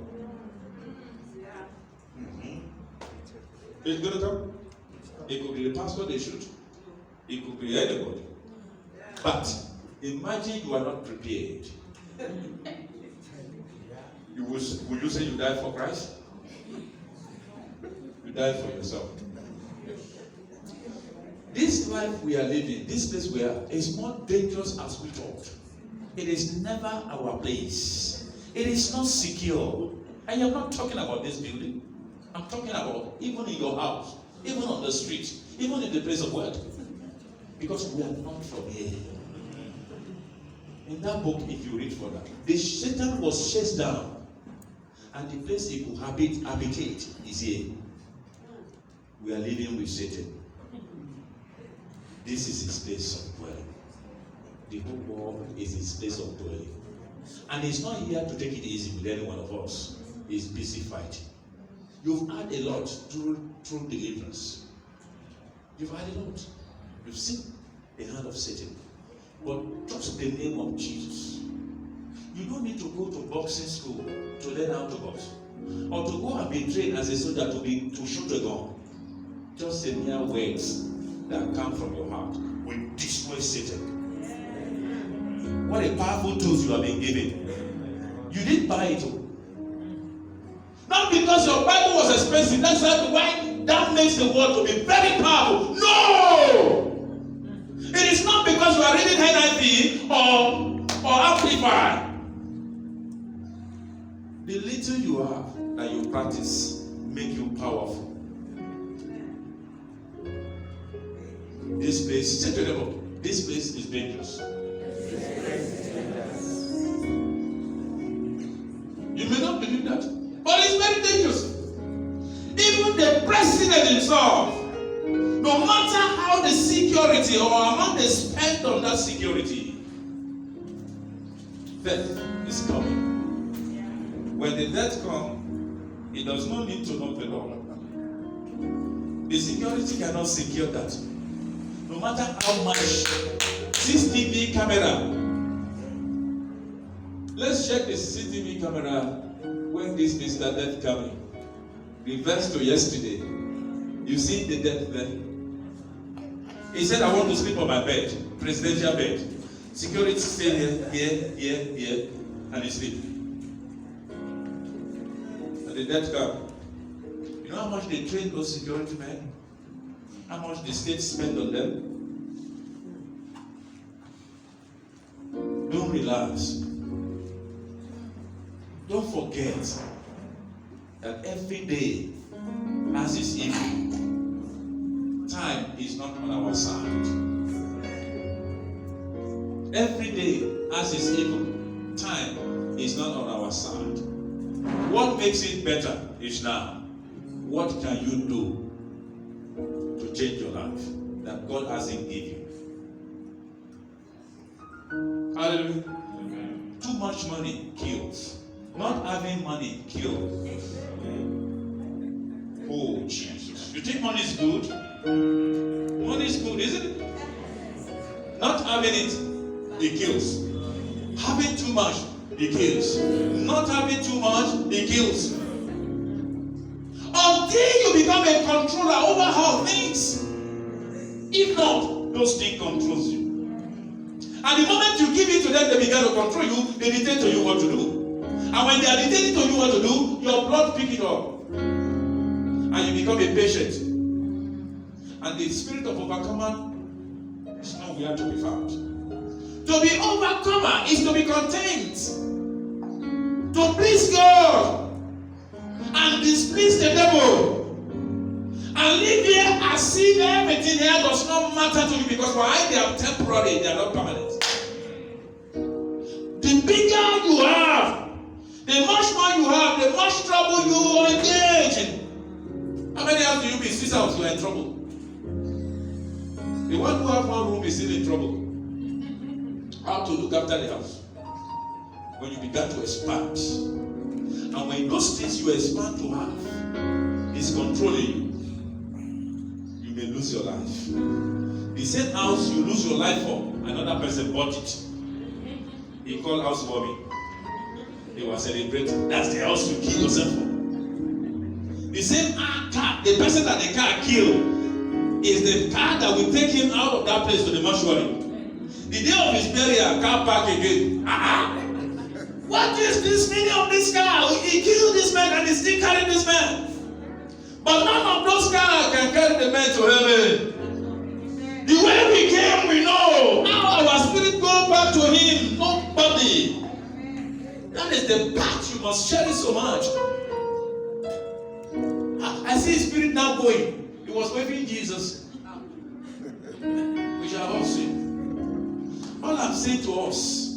S1: It's going to come. It could be the pastor they shoot. It could be anybody. But imagine you are not prepared. Would you say you died for Christ? You died for yourself. This life we are living, this place we are, is more dangerous as we thought. It is never our place. It is not secure. And I'm not talking about this building. I'm talking about even in your house, even on the street, even in the place of work. Because we are not from here. In that book, if you read further, the Satan was chased down. And the place he could habitate is here. We are living with Satan. This is his place of dwelling. The whole world is his place of dwelling. And he's not here to take it easy with any one of us. He's busy fighting. You've had a lot through deliverance. You've had a lot. You've seen the hand of Satan. But trust the name of Jesus. You don't need to go to boxing school to learn how to box. Or to go and be trained as a soldier to shoot a gun. Just the mere words that come from your heart will destroy Satan. What a powerful tools you have been given. You didn't buy it. Not because your Bible was expensive. That's why that makes the word to be very powerful. No! It is not because you are reading NIV or Amplify. The little you have that you practice make you powerful. This place, say to them, this place is dangerous. You may not believe that, but it's very dangerous. Even the president himself, no matter how the security or amount they spend on that security, death is coming. When the death comes, it does not need to knock the door. The security cannot secure that. No matter how much CCTV camera. Let's check the CCTV camera when this Mr. Death coming. Reverse to yesterday. You see the death there? He said, I want to sleep on my bed, presidential bed. Security stay here, and he sleep. And the death come. You know how much they train those security men? How much the state spend on them? Don't relax. Don't forget that every day as is evil, time is not on our side. Every day as is evil, time is not on our side. What makes it better is now. What can you do to change your life that God hasn't given you? Hallelujah. Too much money kills. Not having money kills. Oh, Jesus. You think money is good? Money is good, isn't it? Not having it kills. Having too much, it kills. Not having too much, it kills. Until you become a controller over how things. If not, those things controls you. And the moment you give it to them, they begin to control you, they dictate to you what to do. And when they are dictating to you what to do, your blood pick it up. And you become a patient. And the spirit of overcomer is nowhere to be found. To be overcomer is to be content. To please God. And displease the devil. And live here as if everything here does not matter to you, because behind they are temporary, they are not permanent. The bigger you have, the much more you have, the much trouble you engage in. How many hours do you be? 6 hours, you are in trouble. The one who have one room is still in trouble. How to look after the house. When you began to expand. And when those things you expand to have is controlling you, you may lose your life. The same house you lose your life for, another person bought it. He called housewarming. They were celebrating. That's the house you kill yourself for. The same car, the person that the car killed is the car that will take him out of that place to the mortuary. The day of his burial, car park again. What is this meaning of this car? He killed this man and he still carrying this man. But none of those cars can carry the man to heaven. The way we came, we know. How our spirit go back to him, nobody. That is the part you must cherish so much. I see his spirit now going. He was waving Jesus. We shall all see. All I'm saying to us,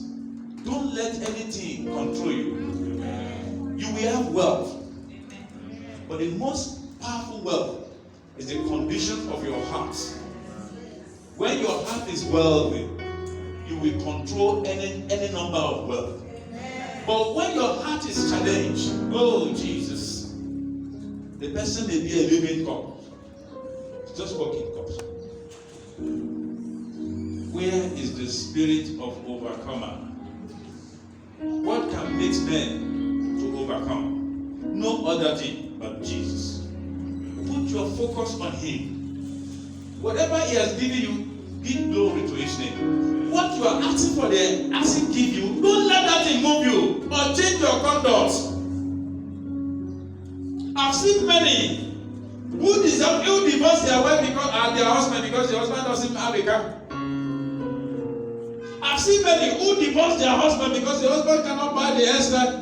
S1: don't let anything control you. You will have wealth. But the most powerful wealth is the condition of your heart. When your heart is wealthy, you will control any number of wealth. But when your heart is challenged, oh Jesus, the person may be a living cup. It's just walking cups. Where is the spirit of overcomer? What can make men to overcome? No other thing but Jesus. Put your focus on him. Whatever he has given you, give glory to his name. What you are asking for there, as he give you, don't let that thing move you or change your conduct. I've seen many who divorce their wife because their husband because the husband doesn't have a car. I've seen many who divorce their husband because the husband cannot buy the hairstyle.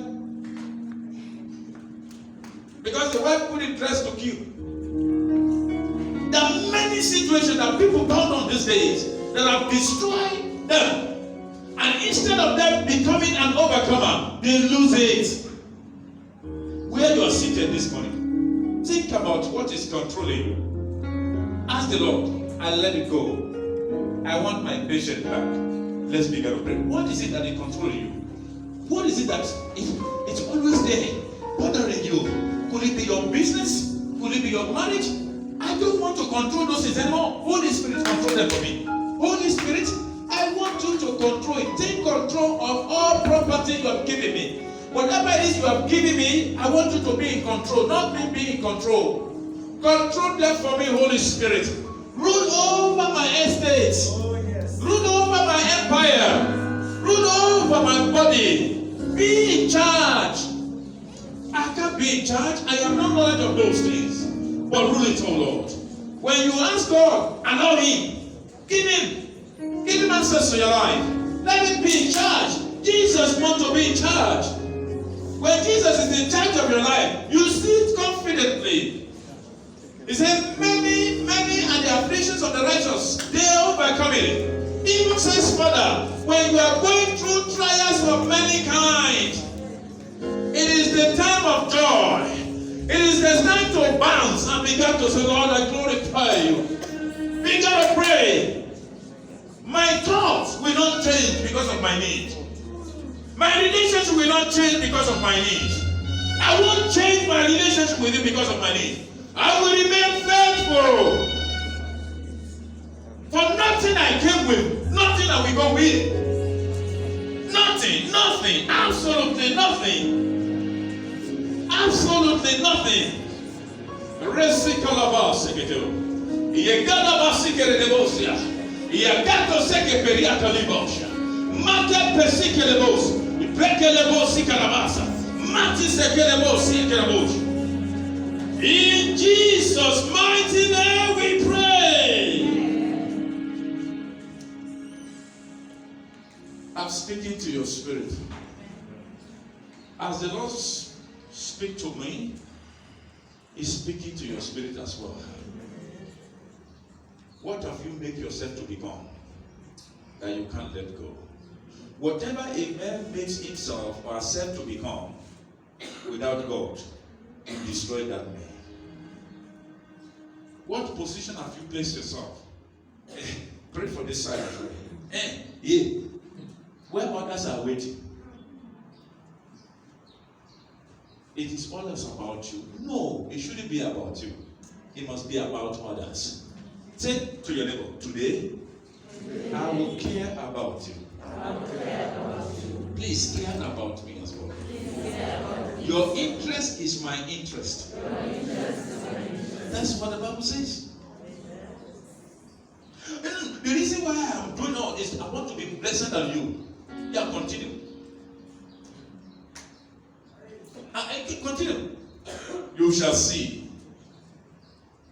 S1: Because the wife couldn't dress to kill. There are many situations that people count on these days that have destroyed them. And instead of them becoming an overcomer, they lose it. Where you are seated this morning, think about what is controlling you. Ask the Lord, I let it go. I want my patient back. Let's begin to pray. What is it that is controlling you? What is it that it's always there, bothering you? Could it be your business? Could it be your marriage? I don't want to control those things anymore. Holy Spirit, control them for me. Holy Spirit, I want you to control it. Take control of all property you have given me. Whatever it is you have given me, I want you to be in control, not me being in control. Control them for me, Holy Spirit. Rule over my estate. Rule over my empire. Rule over my body. Be in charge. I can't be in charge. I have no knowledge of those things. But rule it, oh Lord. When you ask God, allow him. Give him access to your life. Let him be in charge. Jesus wants to be in charge. When Jesus is in charge of your life, you sit confidently. He said, many are the afflictions of the righteous. They overcome it. He even says further, when you are going through trials of many kinds, it is the time of joy. It is the time to bounce and begin to say, Lord, I glorify you. Begin to pray. My thoughts will not change because of my need. My relationship will not change because of my need. I won't change my relationship with you because of my need. I will remain faithful. For nothing I came with, nothing I will go with. Nothing, absolutely nothing. Absolutely nothing. Resikalaba seketo. Yegada basikere debosia. Yagato seke periata libosha. Mata pesike lebos. Breke lebosi kalabasa. Mati seke lebosi kalabosha. In Jesus' mighty name we pray. I'm speaking to your spirit. As the Lord speak to me, He's speaking to your spirit as well. What have you made yourself to become that you can't let go? Whatever a man makes himself or herself to become without God, you destroy that man. What position have you placed yourself? Pray for this side as well. Yeah. where others are waiting. It is always about you. No, it shouldn't be about you. It must be about others. Say to your neighbor, today, I will care about you. Please care about me as well. Your interest is my interest. That's what the Bible says. The reason why I'm doing all this, I want to be blessed than you. Yeah, continue. Continue. You shall see.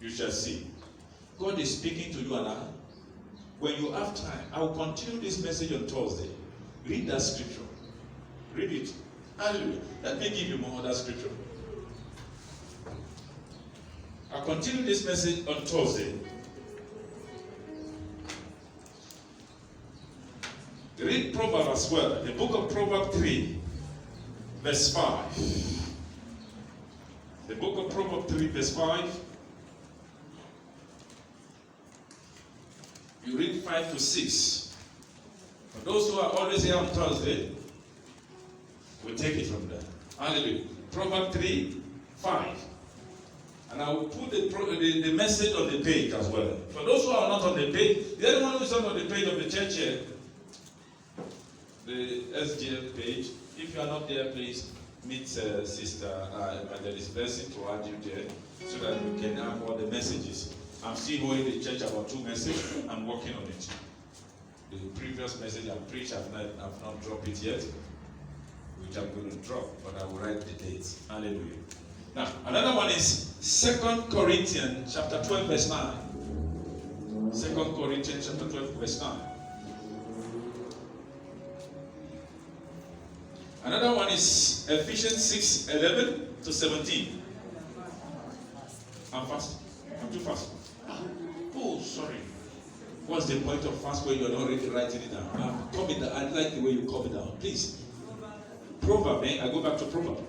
S1: You shall see. God is speaking to you and I. When you have time, I will continue this message on Thursday. Read that scripture. Read it. Hallelujah. Let me give you more other scripture. I'll continue this message on Thursday. Read Proverbs as well. The book of Proverbs 3, verse 5. The book of Proverbs 3, verse 5. You read 5 to 6. For those who are always here on Thursday, we take it from there. Hallelujah. Proverbs 3, 5. And I will put the message on the page as well. For those who are not on the page, the other one who is not on the page of the church here, the SGF page, if you are not there, please meet Sister Evangelist Blessing to add you there so that we can have all the messages. I'm still holding the church about 2 messages. I'm working on it. The previous message I preached, I've not dropped it yet, which I'm going to drop, but I will write the dates. Hallelujah. Now, another one is 2 Corinthians chapter 12, verse 9. 2 Corinthians chapter 12, verse 9. Another one is Ephesians 6, 11 to 17. I'm fast. I'm too fast. Oh, sorry. What's the point of fast when you're not really writing it down? I like the way you copy it down. Please. Proverb, I go back to Proverb.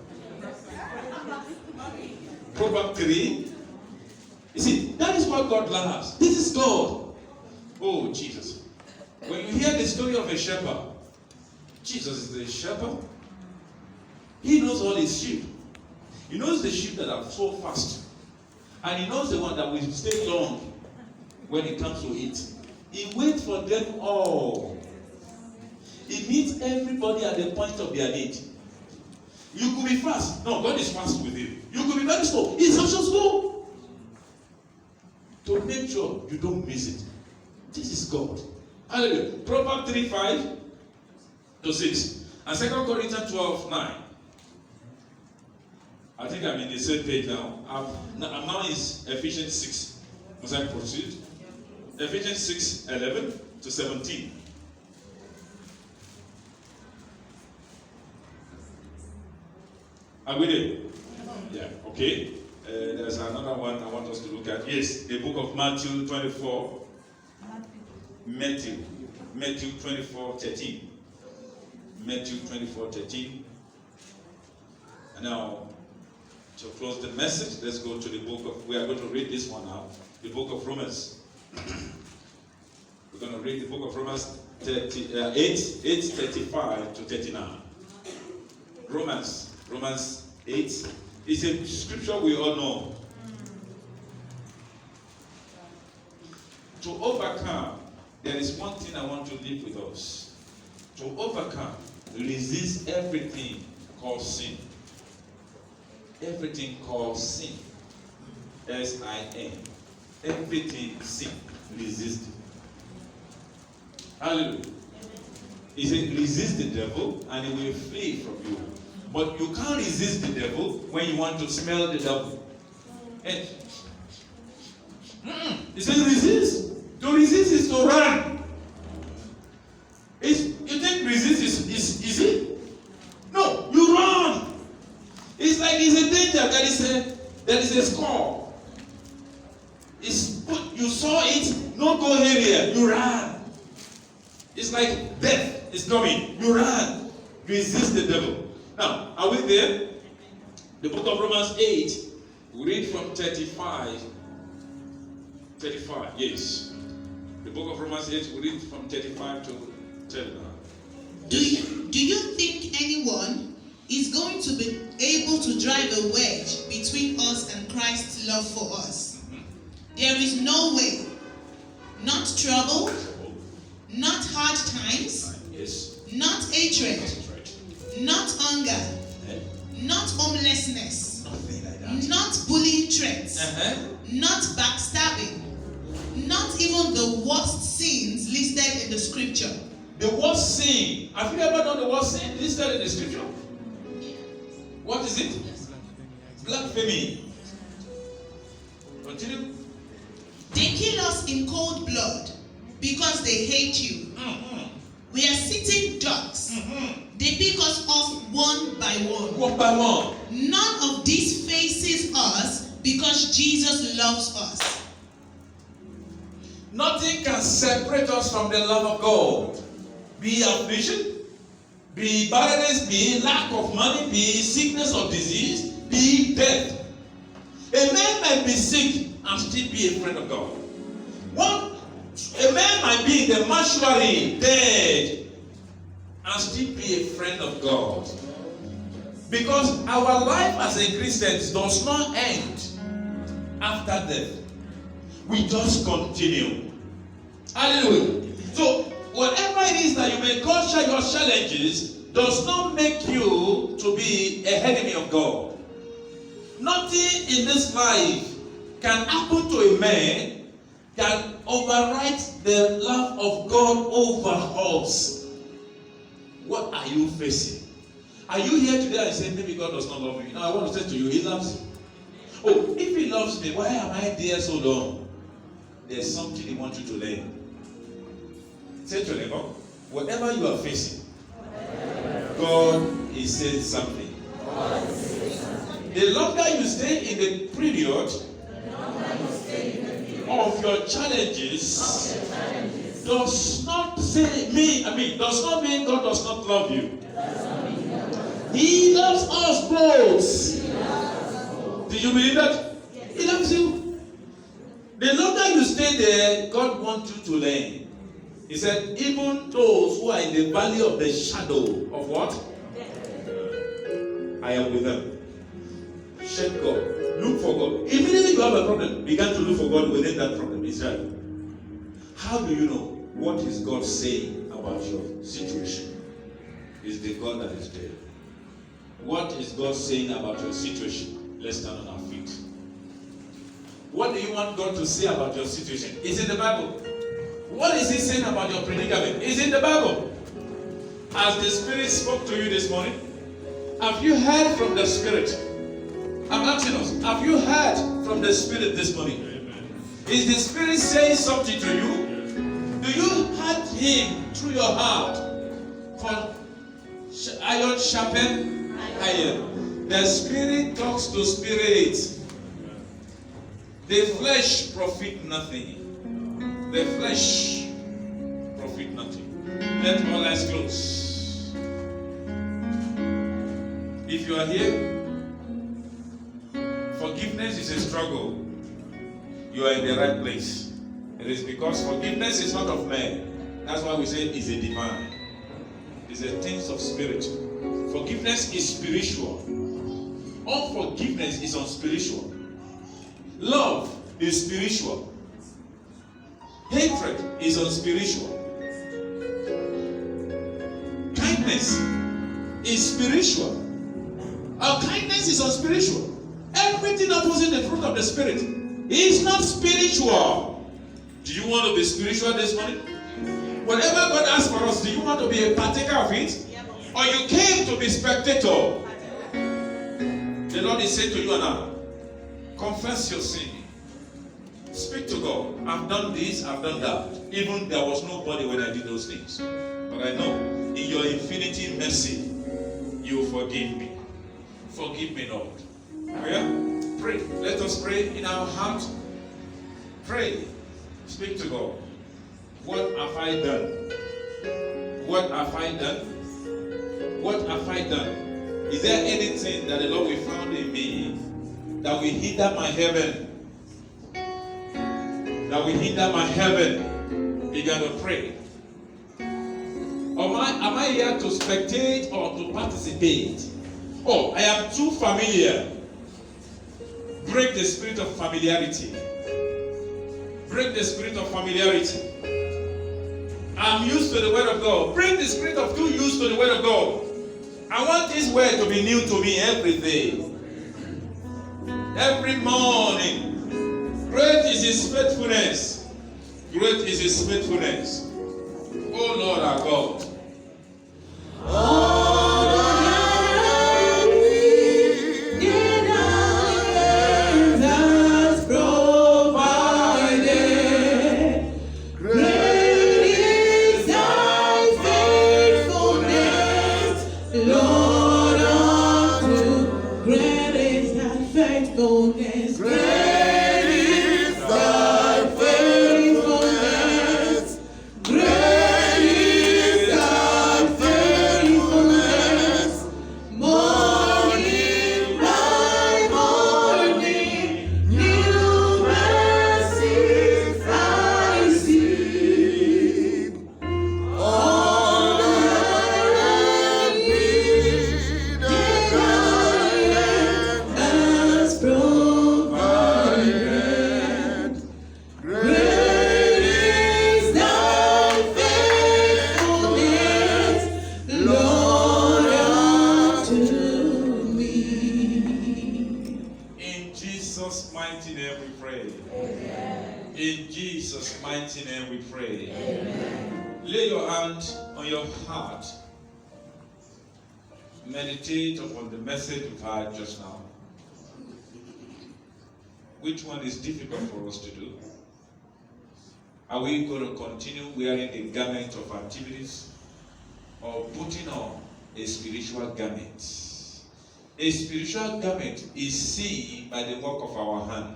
S1: Proverb 3. You see, that is what God loves. This is God. Oh, Jesus. When you hear the story of a shepherd, Jesus is the shepherd. He knows all his sheep. He knows the sheep that are so fast. And he knows the one that will stay long when it comes to eat. He waits for them all. He meets everybody at the point of their need. You could be fast. No, God is fast with you. You could be very slow. He's also slow. To make sure you don't miss it. This is God. Hallelujah. Proverbs 3, 5 to 6. And 2 Corinthians 12, 9. I think I'm in the same page now. I'm now in Ephesians 6. Must I proceed? Ephesians 6, 11 to 17. Are we there? Yeah, okay. There's another one I want us to look at. Yes, the book of Matthew 24. Matthew 24, 13. Matthew 24, 13. And now, to close the message, let's go to the book of, we are going to read this one now, the book of Romans. We're going to read the book of Romans 8, 35 to 39. Romans 8 is a scripture we all know. To overcome, there is one thing I want to leave with us. To overcome, resist everything called sin. Everything called sin. S-I-N. Everything sin. Resist it. Hallelujah. He said, resist the devil and he will flee from you. But you can't resist the devil when you want to smell the devil. And he said, resist. To resist is to run. You think resist is easy? No, you run. It's like it's a danger. There is a score. You saw it, no go here. You ran. It's like death is coming. You ran. You resist the devil. Now, are we there? The book of Romans 8, we read from 35. 35, yes. The book of Romans 8, we read from 35 to 39.
S2: Do you think anyone is going to be able to drive a wedge between us and Christ's love for us? There is no way. Not trouble, not hard times,
S1: Yes.
S2: not hatred,
S1: That's right.
S2: not hunger,
S1: Eh?
S2: not homelessness,
S1: Nothing like that.
S2: not bullying threats, not backstabbing, not even the worst sins listed in the scripture.
S1: The worst sin. Have you ever done the worst sin listed in the scripture? What is it? Blasphemy. Continue.
S2: They kill us in cold blood because they hate you. We are sitting ducks. They pick us off one by one.
S1: One by one.
S2: None of this faces us because Jesus loves us.
S1: Nothing can separate us from the love of God. Be affliction, be barrenness, be lack of money, be sickness or disease, be death. A man might be sick and still be a friend of God. A man might be in the mortuary dead and still be a friend of God. Because our life as a Christian does not end after death. We just continue. Hallelujah. So, whatever it is that you may call your challenges does not make you to be an enemy of God. Nothing in this life can happen to a man can overwrite the love of God over us. What are you facing? Are you here today and saying maybe God does not love you? No, I want to say to you, He loves you. Oh, if He loves me, why am I there so long? There's something He wants you to learn. Say to them, whatever you are facing, God is saying something. The longer you stay in the period of your challenges, does not does not mean God does not love you. He loves us both. Do you believe that? He loves you. The longer you stay there, God wants you to learn. He said, even those who are in the valley of the shadow of what? I am with them. Check God. Look for God. Immediately you have a problem, begin to look for God within that problem. Israel. How do you know what is God saying about your situation? Is the God that is there. What is God saying about your situation? Let's stand on our feet. What do you want God to say about your situation? Is it the Bible? What is He saying about your predicament? Is it the Bible? As the Spirit spoke to you this morning, have you heard from the Spirit? I'm asking us, have you heard from the Spirit this morning? Amen. Is the Spirit saying something to you? Do you heard Him through your heart? For iron sharpen iron. The Spirit talks to spirit. The flesh profit nothing. The flesh profit nothing. Let all eyes close. If you are here, forgiveness is a struggle. You are in the right place. It is because forgiveness is not of man. That's why we say it's a divine. It's a things of spirit. Forgiveness is spiritual. Unforgiveness is unspiritual. Love is spiritual. Hatred is unspiritual. Kindness is spiritual. Our kindness is unspiritual. Everything opposite the fruit of the Spirit is not spiritual. Do you want to be spiritual this morning? Whatever God asks for us, do you want to be a partaker of it? Or you came to be spectator? The Lord is saying to you and I, confess your sin. Speak to God. I've done this, I've done that. Even there was nobody when I did those things. But I know, in your infinity mercy, you forgive me. Forgive me, Lord. Yeah? Pray. Let us pray in our heart. Pray. Speak to God. What have I done? What have I done? What have I done? Is there anything that the Lord will found in me that will hinder my heaven? That will hinder my heaven? Begin to pray. Or am I here to spectate or to participate? Oh, I am too familiar. Break the spirit of familiarity. Break the spirit of familiarity. I'm used to the word of God. Break the spirit of too used to the word of God. I want this word to be new to me every day. Every morning. Great is his faithfulness. Great is his faithfulness. Oh Lord our God. In Jesus' mighty name we pray. Amen. Lay your hand on your heart. Meditate upon the message we've heard just now. Which one is difficult for us to do? Are we going to continue wearing the garment of activities or putting on a spiritual garment? A spiritual garment is seen by the work of our hand.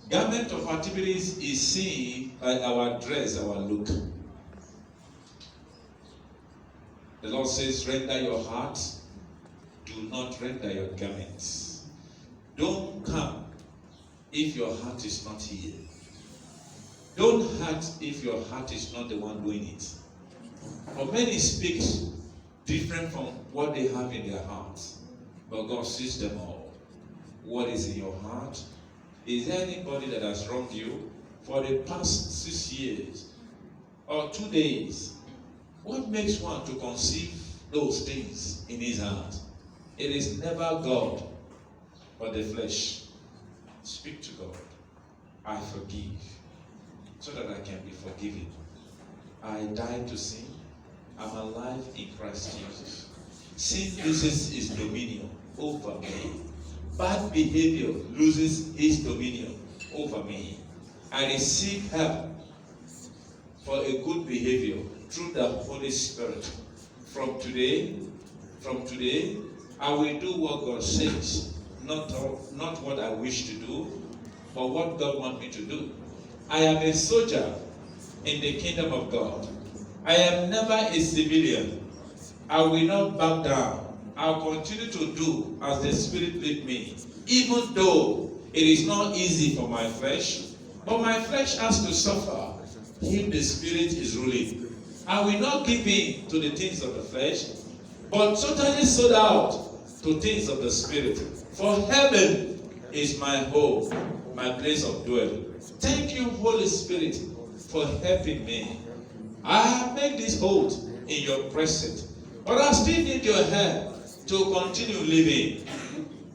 S1: Garment of activities is seen by our dress, our look. The Lord says, render your heart, do not render your garments. Don't come if your heart is not here. Don't hurt if your heart is not the one doing it. For many speak different from what they have in their hearts, but God sees them all. What is in your heart? Is there anybody that has wronged you for the past 6 years or 2 days? What makes one to conceive those things in his heart? It is never God, but the flesh. Speak to God. I forgive, so that I can be forgiven. I died to sin. I'm alive in Christ Jesus. Sin loses its dominion over me. Bad behavior loses its dominion over me. I receive help for a good behavior through the Holy Spirit. From today, I will do what God says, not what I wish to do, but what God wants me to do. I am a soldier in the kingdom of God. I am never a civilian. I will not back down. I'll continue to do as the Spirit lead me, even though it is not easy for my flesh, but my flesh has to suffer if the Spirit is ruling. I will not give in to the things of the flesh, but totally sold out to things of the Spirit. For heaven is my home, my place of dwelling. Thank you, Holy Spirit, for helping me. I have made this oath in your presence, but I still need your help to continue living,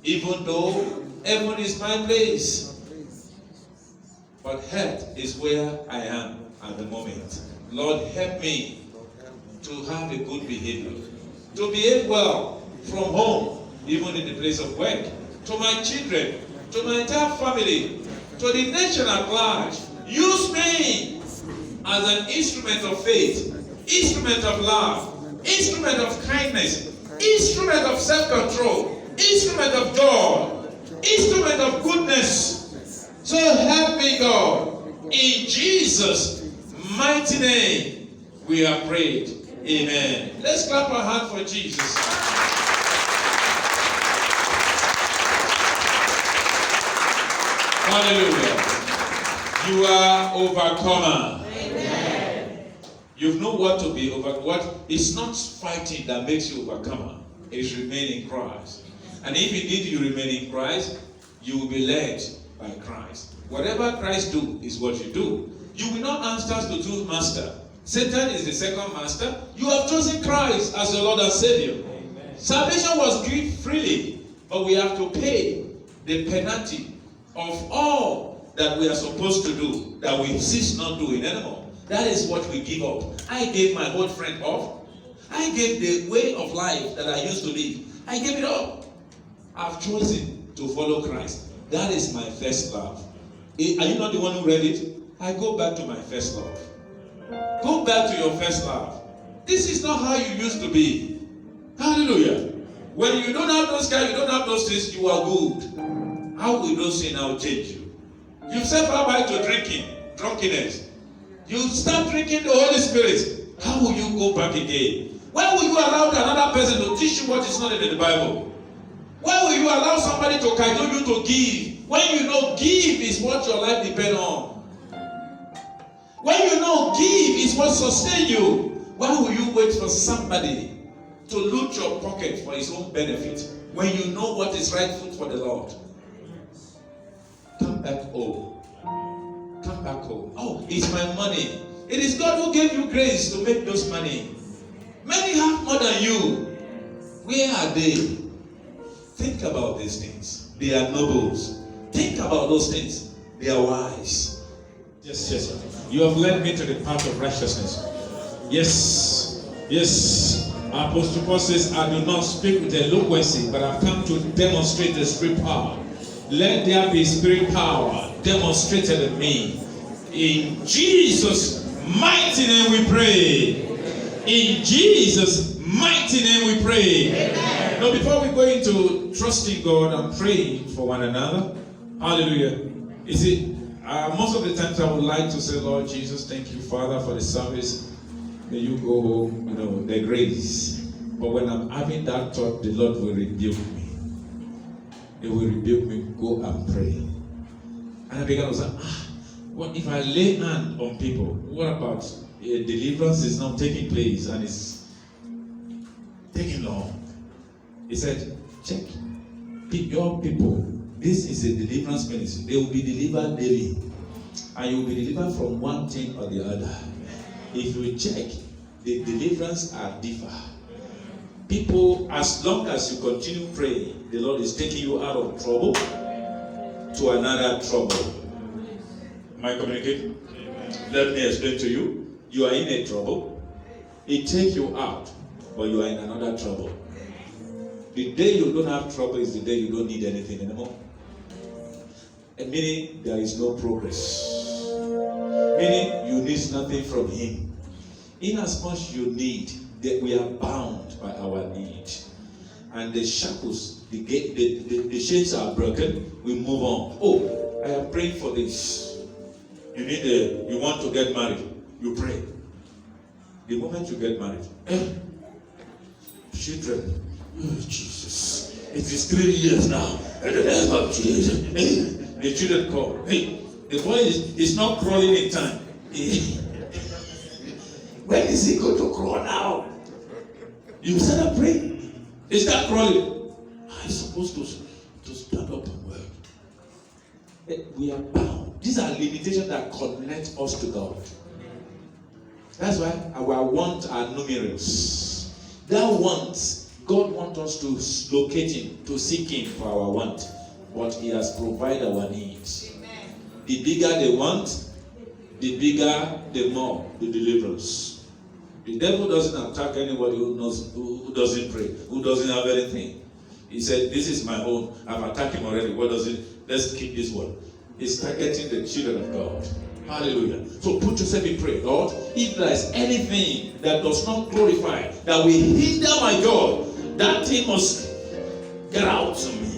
S1: even though heaven is my place. But health is where I am at the moment. Lord, help me to have a good behavior, to behave well from home, even in the place of work, to my children, to my entire family, to the nation at large. Use me as an instrument of faith, instrument of love, instrument of kindness, instrument of self-control, instrument of joy, instrument of goodness. So help me, God. In Jesus' mighty name, we have prayed. Amen. Let's clap our hands for Jesus. Hallelujah. You are overcomer. Amen. You know what to be over. What? It's not fighting that makes you overcomer. It is remaining in Christ. And if indeed you remain in Christ, you will be led by Christ. Whatever Christ do is what you do. You will not answer to two masters. Satan is the second master. You have chosen Christ as your Lord and Savior. Amen. Salvation was given freely, but we have to pay the penalty of all that we are supposed to do, that we cease not doing anymore. That is what we give up. I gave my old friend up. I gave the way of life that I used to live. I gave it up. I've chosen to follow Christ. That is my first love. Are you not the one who read it? I go back to my first love. Go back to your first love. This is not how you used to be. Hallelujah. When you don't have those guys, you don't have those things, you are good. How will those things now change you? You said bye-bye to drinking, drunkenness. You start drinking the Holy Spirit. How will you go back again? When will you allow another person to teach you what is not in the Bible? When will you allow somebody to cajole you to give? When you know give is what your life depends on. When you know give is what sustains you. Why will you wait for somebody to loot your pocket for his own benefit when you know what is rightful for the Lord? Come back home. Come back home. Oh, it's my money. It is God who gave you grace to make those money. Many have more than you. Where are they? Think about these things. They are nobles. Think about those things. They are wise.
S4: Yes, yes. You have led me to the path of righteousness. Yes, yes. Apostle Paul says, I do not speak with eloquency, but I've come to demonstrate the spirit power. Let there be spirit power demonstrated in me. In Jesus' mighty name we pray. In Jesus' mighty name we pray. Amen. Now before we go into trusting God and praying for one another, hallelujah. You see, most of the times I would like to say, Lord Jesus, thank you, Father, for the service. May you go home, the grace. But when I'm having that thought, the Lord will rebuke me. He will rebuke me, go and pray. And I began to say, what if I lay hand on people? What about deliverance is not taking place and it's taking long? He said, check. Your people, this is a deliverance ministry. They will be delivered daily. And you will be delivered from one thing or the other. If you check, the deliverance are differ. People, as long as you continue praying, the Lord is taking you out of trouble to another trouble. Am I communicating? Let me explain to you. You are in a trouble. It takes you out, but you are in another trouble. The day you don't have trouble is the day you don't need anything anymore. And meaning there is no progress. Meaning you need nothing from Him. In as much you need, that we are bound by our need. And the shackles, the chains are broken, we move on. Oh, I am praying for this. You want to get married, you pray. The moment you get married, children, oh Jesus, it is 3 years now. The children call. Hey, the boy is not crawling in time. When is he going to crawl now? You start praying. He start crawling. I'm supposed to stand up and work. We are bound. These are limitations that connect us to God. That's why our wants are numerous. That want, God wants us to locate Him, to seek Him for our want. But He has provided our needs. Amen. The bigger the want, the bigger, the more the deliverance. The devil doesn't attack anybody who doesn't pray, who doesn't have anything. He said, this is my own. I've attacked him already. What does it? Let's keep this one. He's targeting the children of God. Hallelujah. So put yourself in prayer. Lord, if there is anything that does not glorify, that will hinder my God, that thing must get out of me.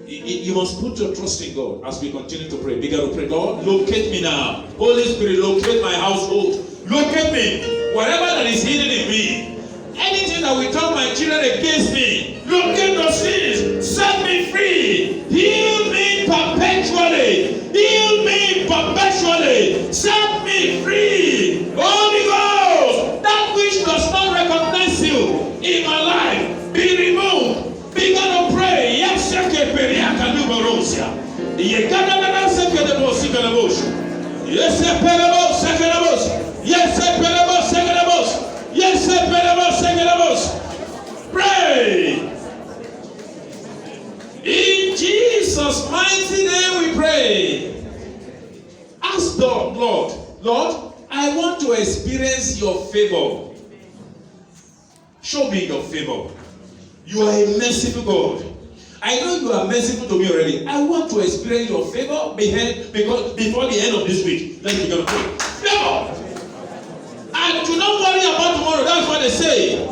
S4: You must put your trust in God as we continue to pray. Begin to pray. Lord, locate me now. Holy Spirit, locate my household. Locate me. Whatever that is hidden in me, anything that will turn my children against me, locate those things. Set me free. Heal me perpetually. Heal me perpetually. Set me free. Holy God. Peremosia. Yegadana Sekelebos, Sekelebos. Yes, Perebos, Sekelebos. Yes, Perebos, Sekelebos. Yes, Perebos, Sekelebos. Pray. In Jesus' mighty name we pray. Ask God, Lord, I want to experience your favor. Show me your favor. You are a merciful God. I know you are merciful to me already. I want to experience your favor before the end of this week. Let's begin to pray. Favor. And do not worry about tomorrow. That's what they say.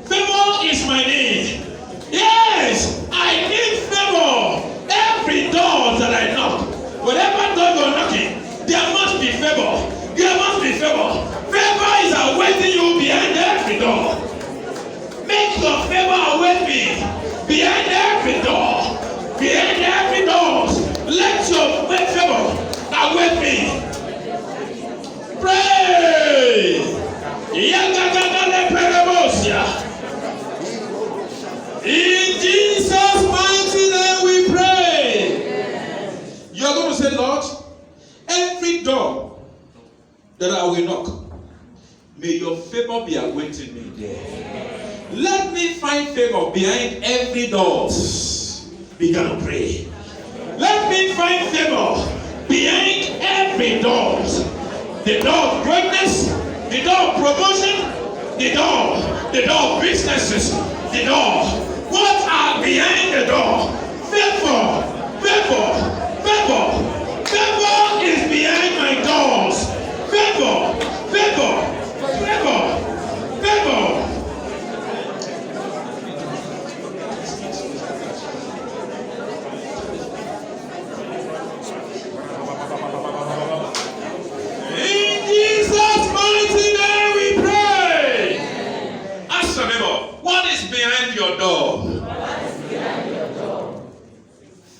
S4: Favor is my need. Yes, I need favor. Every door that I knock, whatever door you're knocking, there must be favor. There must be favor. Favor is awaiting you behind every door. Make your favor await me behind every door. Behind every door. Let your favor await me. Pray. In Jesus' mighty name we pray. You're going to say, Lord, every door that I will knock, may your favor be awaiting me there. Let me find favor behind every door. Begin to pray. Let me find favor behind every door. The door of greatness, the door of promotion, the door of businesses, the door. What are behind the door? Favor, favor, favor. Favor is behind my doors. Favor, favor, favor, favor. In Jesus' mighty name we pray. Ask your neighbor, what is behind your door?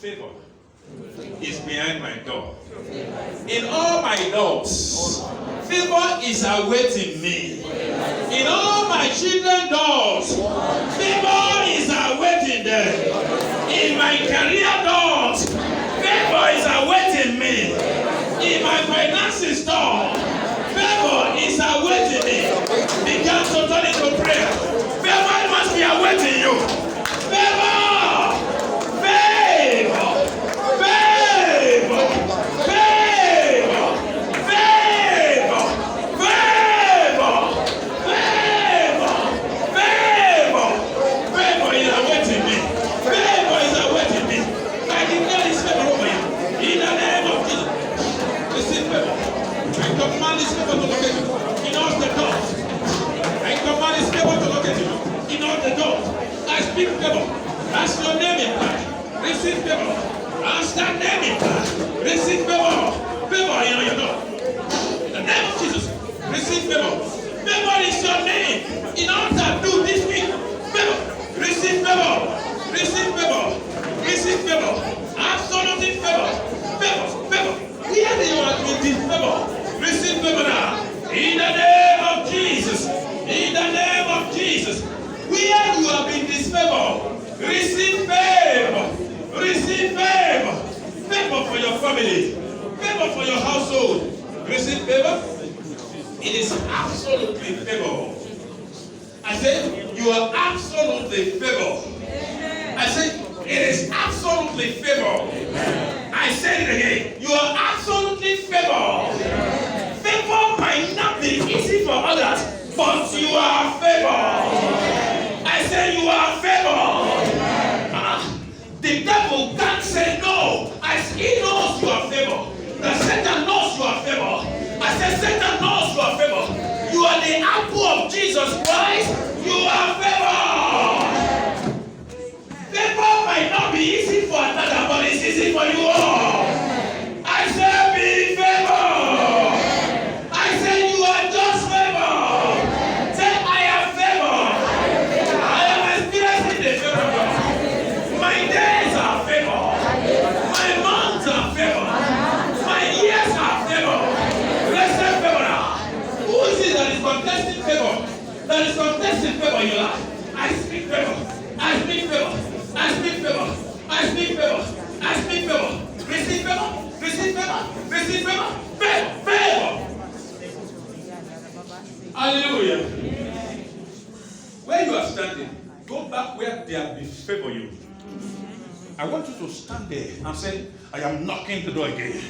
S4: Favor is behind my door. In all my doors, favor is awaiting me. In all my children's doors, favor is awaiting them. In my career doors, favor is awaiting me. In my finances door, favor is awaiting me. Begin to turn into prayer. Favor must be awaiting you. Favor! Favor! Favor! Favor! Favor! Favor! Favor! Favor! Favor is awaiting me. Favor is awaiting me. I declare this favor over you. In the name of Jesus. Receive favor. I command this favor to locate you. In all the doors. I command this favor to locate you. In all the doors. I speak favor. As your name in prayer. Receive favor. As that name in prayer. Receive favor. Favor in your door. In the name of Jesus. Receive favor. Favor is your name. In all that do this week. Favor. Receive favor. Receive favor. Receive favor. Absolutely favor. Favor. Favor. Here you are with this favor. Receive favor now. In the name of Jesus. In the name of Jesus. Where you have been disfavored, receive favor. Receive favor. Favor for your family. Favor for your household. Receive favor. It is absolutely favor. I said, you are absolutely favor. I said, it is absolutely favor. I said it again. You are absolutely favor. Favor might not be easy for others, but you are favor. I say you are favor. The devil can't say no. As he knows you are favor. The Satan knows you are favor. I said Satan knows you are favor. You are the apple of Jesus Christ. You are favor. Favor might not be easy for another, but it's easy for you all. I say be favor. I say you are just favor. Say I am favor. I am experiencing the favor of God. My days are favor. My months are favor. My years are favor. Receive favor now. Who is it that is contesting favor? That is contesting favor in your life? I speak favor. I speak favor. I speak favor. I speak favor. I speak favor.
S1: are standing, go back where they have been favored you. I want you to stand there and say, I am knocking the door again.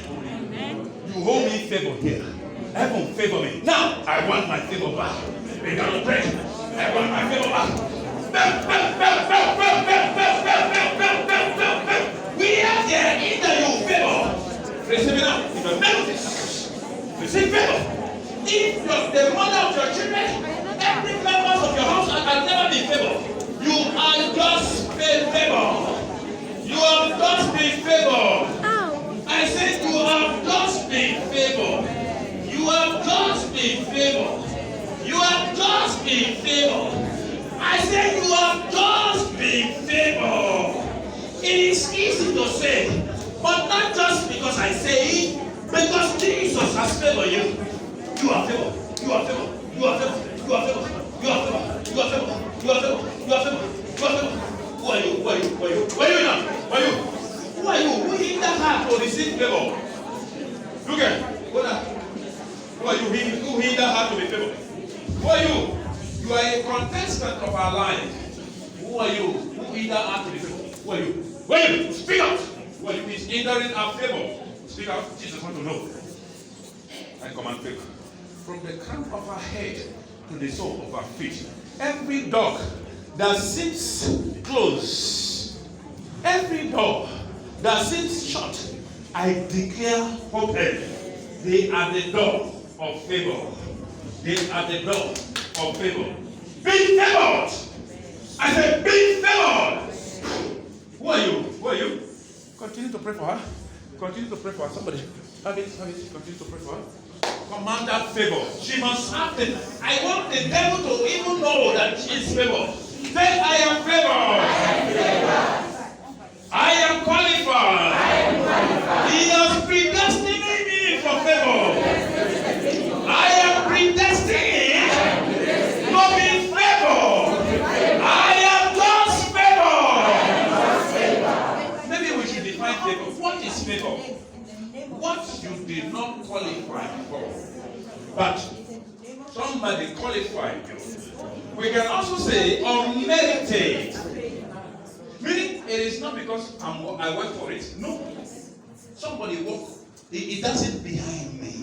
S1: You hold me favor here. Heaven favor me. Now, I want my favor back. We got to pray. I want my favor back. We are here in the you favor. Receive it now. In the name of Jesus. Receive favor. If the mother of your children, every member of your house has never been favored, you are just favor. You have just been favored. I said you have just been favored. You have just been favored. You have just been favored. I said you have just been favored. It is easy to say, but not just because I say it, because Jesus has favored you. You are favored. You are favored. You are favored. You are favored. You are favored. You are favored. You are favored. You are favored. You are favored. Who are you? Who are you? Who are you? Who are you now? Who are you? Who are you? Who in the heart to receive favor? Look at what are who are you? Who in the heart to be favored? Who are you? You are a contestant of our life. Who are you? Who in the heart to be favored? Who are you? Who are you? Speak out. Who are you? Is hindering our favor. Speak out. Jesus wants to know. I command favor. From the crown of our head to the sole of our feet. Every dog that seems closed, every door that seems shut, I declare open. They are the door of favor. They are the door of favor. Be favored. I said, be favored. Who are you? Who are you? Continue to pray for her. Continue to pray for her. Somebody. Have it. Continue to pray for her. Command that favor. She must have it. I want the devil to even know that she is favored. Say, I am favored. I am qualified. He has predestined me for favor. I am predestined to be favored. I am God's favor. Maybe we should define favor. What is favor? What you did not qualify for, but somebody qualified you. We can also say unmerited. Meaning it is not because I work for it. No. Somebody worked. It doesn't behind me.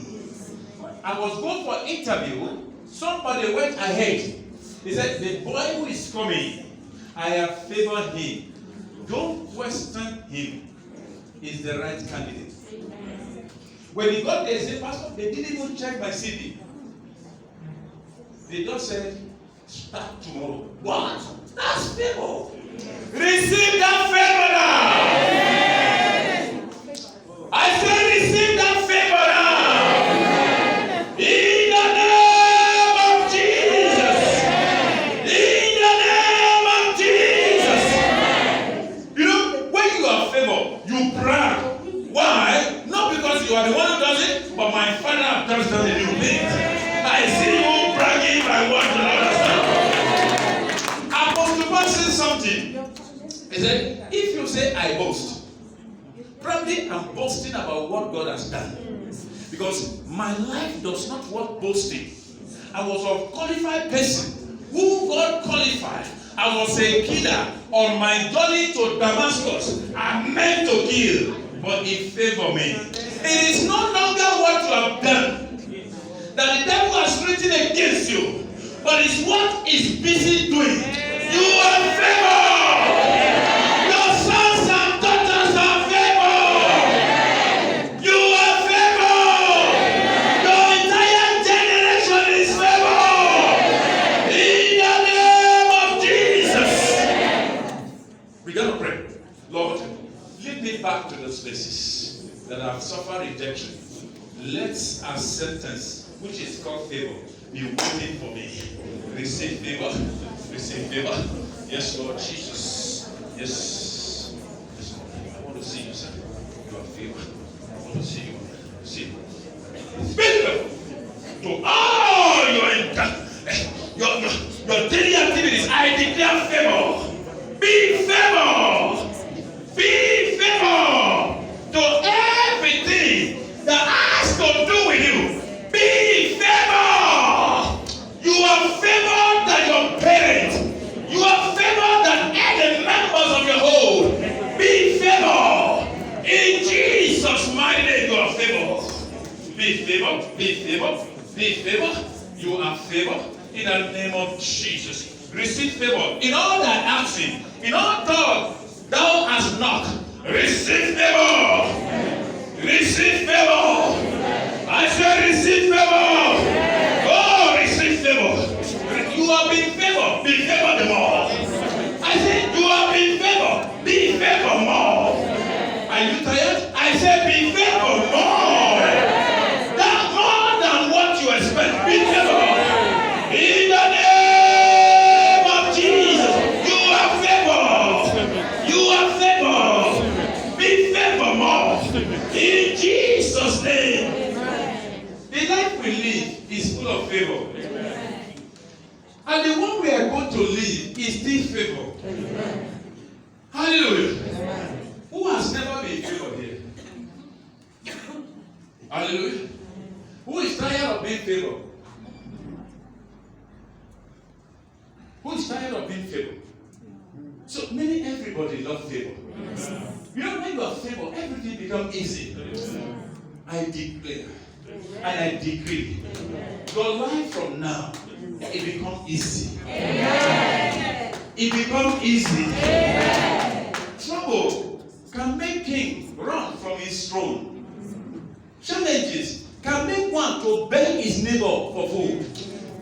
S1: I was going for interview. Somebody went ahead. He said, the boy who is coming, I have favored him. Don't question him. He's the right candidate. When he got there, he said, Pastor, they didn't even check my CV. They just said, start tomorrow. What? That's favor. Receive that favor now. I said, receive that favor now. In the name of Jesus. In the name of Jesus. You know, when you are favored, you brag. Why? Not because you are the one who does it, but my Father has just done a new thing. I see you bragging, I want to understand. Apostle Paul said something. He said, if you say I boast, probably I'm boasting about what God has done. Because my life does not worth boasting. I was a qualified person who God qualified. I was a killer on my journey to Damascus. I meant to kill, but he favored me. It is no longer what you have done that the devil has written against you, but it's what is busy doing. You are favored. Your sons and daughters are favored. You are favored. Your entire generation is favored. In the name of Jesus. We gotta pray. Lord, lead me back to those places that have suffered rejection. Let acceptance, which is called favor, be waiting for me. Receive favor. Receive favor. Yes, Lord Jesus. Yes. Yes, Lord. I want to see you, sir. You are favored. I want to see you. See you. Favor to all your daily activities. I declare favor. Be favored. Be favored to everything that has to do with you. Be favored. You are favored than your parents. receive favor. In all thy asking, in all doors thou hast knocked, receive favor. Receive favor. I said receive favor. Oh, receive favor. You have been favored. Be favored more. I said you have been favored. Be favored more. Are you tired? I said be favored more. That's more than what you expect. Be favored. In the name of Jesus, you are favored. You are favored. Be favored more. In Jesus' name. The life we live is full of favor. And the one we are going to live is still favor. Hallelujah. Who has never been favored here? Hallelujah. Who is tired of being favored? Who is tired of being favored? So many everybody love favor. You know, when you are favored, everything becomes easy. I declare and I decree your life from now, it becomes easy. It becomes easy. Trouble can make king run from his throne. Challenges can make one to beg his neighbor for food.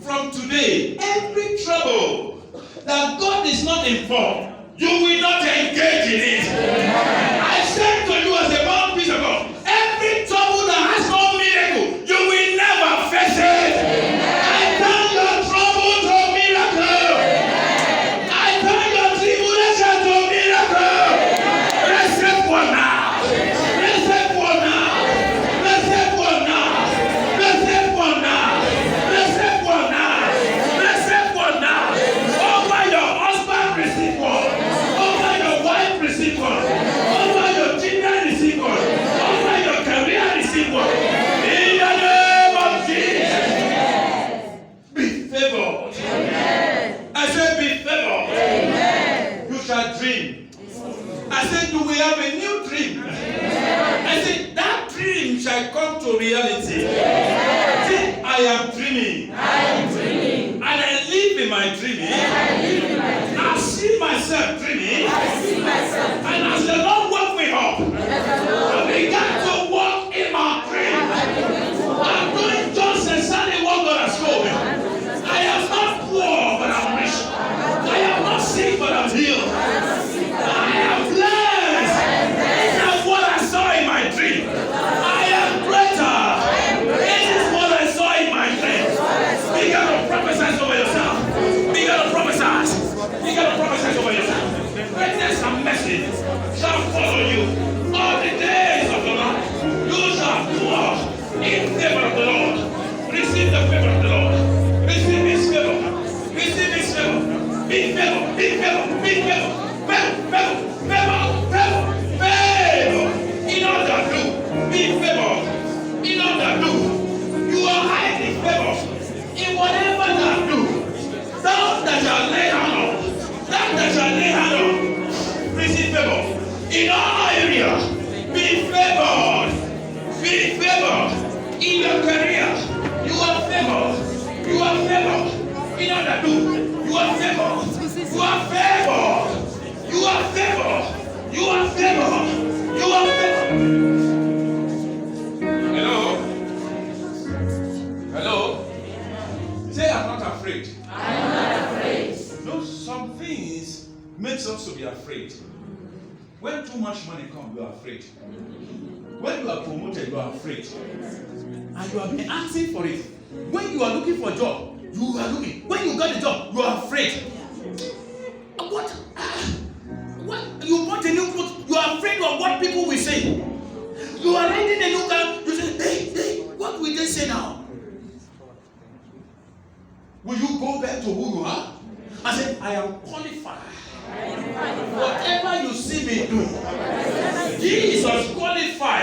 S1: From today, every trouble that God is not involved, you will not engage in it. I said to you as a mouthpiece of God, every trouble that has no miracle, you will never face it. I turn your trouble to a miracle. I turn your tribulation to a miracle. Receive one now. Receive one now. Receive one now. Receive one now. Receive one now. Receive one now. Over your husband, receive one. Over your wife, receive one. Over your children, receive one. Over your career, receive one. In the name of Jesus. Be favored. I said be favored. You shall dream. I said you will have a new dream. I said that dream shall come to reality. Say, I am dreaming. And I live in my dreaming. I see myself dreaming. And as the Lord woke me up, I began to walk in my dream. I'm doing just exactly what God has told me. I am not poor, but I'm rich. I am not sick, but I'm healed. I am blessed. That's what I saw in my dream. I am greater. This is what I saw in my dream. Begin to prophesy over yourself. Begin to prophesy. Begin to prophesy over yourself. Greatness and mercy shall follow you all the days of the Lord. You shall walk in favor of the Lord. Receive the favor of the Lord. Receive His favor. Receive His favor. Be favor. Be favor. Be favor. Favor. Favor. Favor. Favor. In all that do, be favored. In all that do, you are highly favored. In whatever that do, those that shall lay hand on, that shall lay hand on, receive favor. In all areas, be favored. Be favored. In your career, you are favored. You are favored. In all that do, you are favored. You are favored. You are favored. You are favored. You are favored. Hello? Hello? Say, I'm not afraid.
S3: I am not afraid.
S1: No, some things makes us to be afraid. When too much money comes, you are afraid. When you are promoted, you are afraid. And you have been asking for it. When you are looking for a job, you are looking. When you got a job, you are afraid. What? You bought a new clothes, you are afraid of what people will say. You are riding a new car, you say, hey, what will they say now? Will you go back to who you are? I said, I am qualified. Whatever you see me do, Jesus qualified.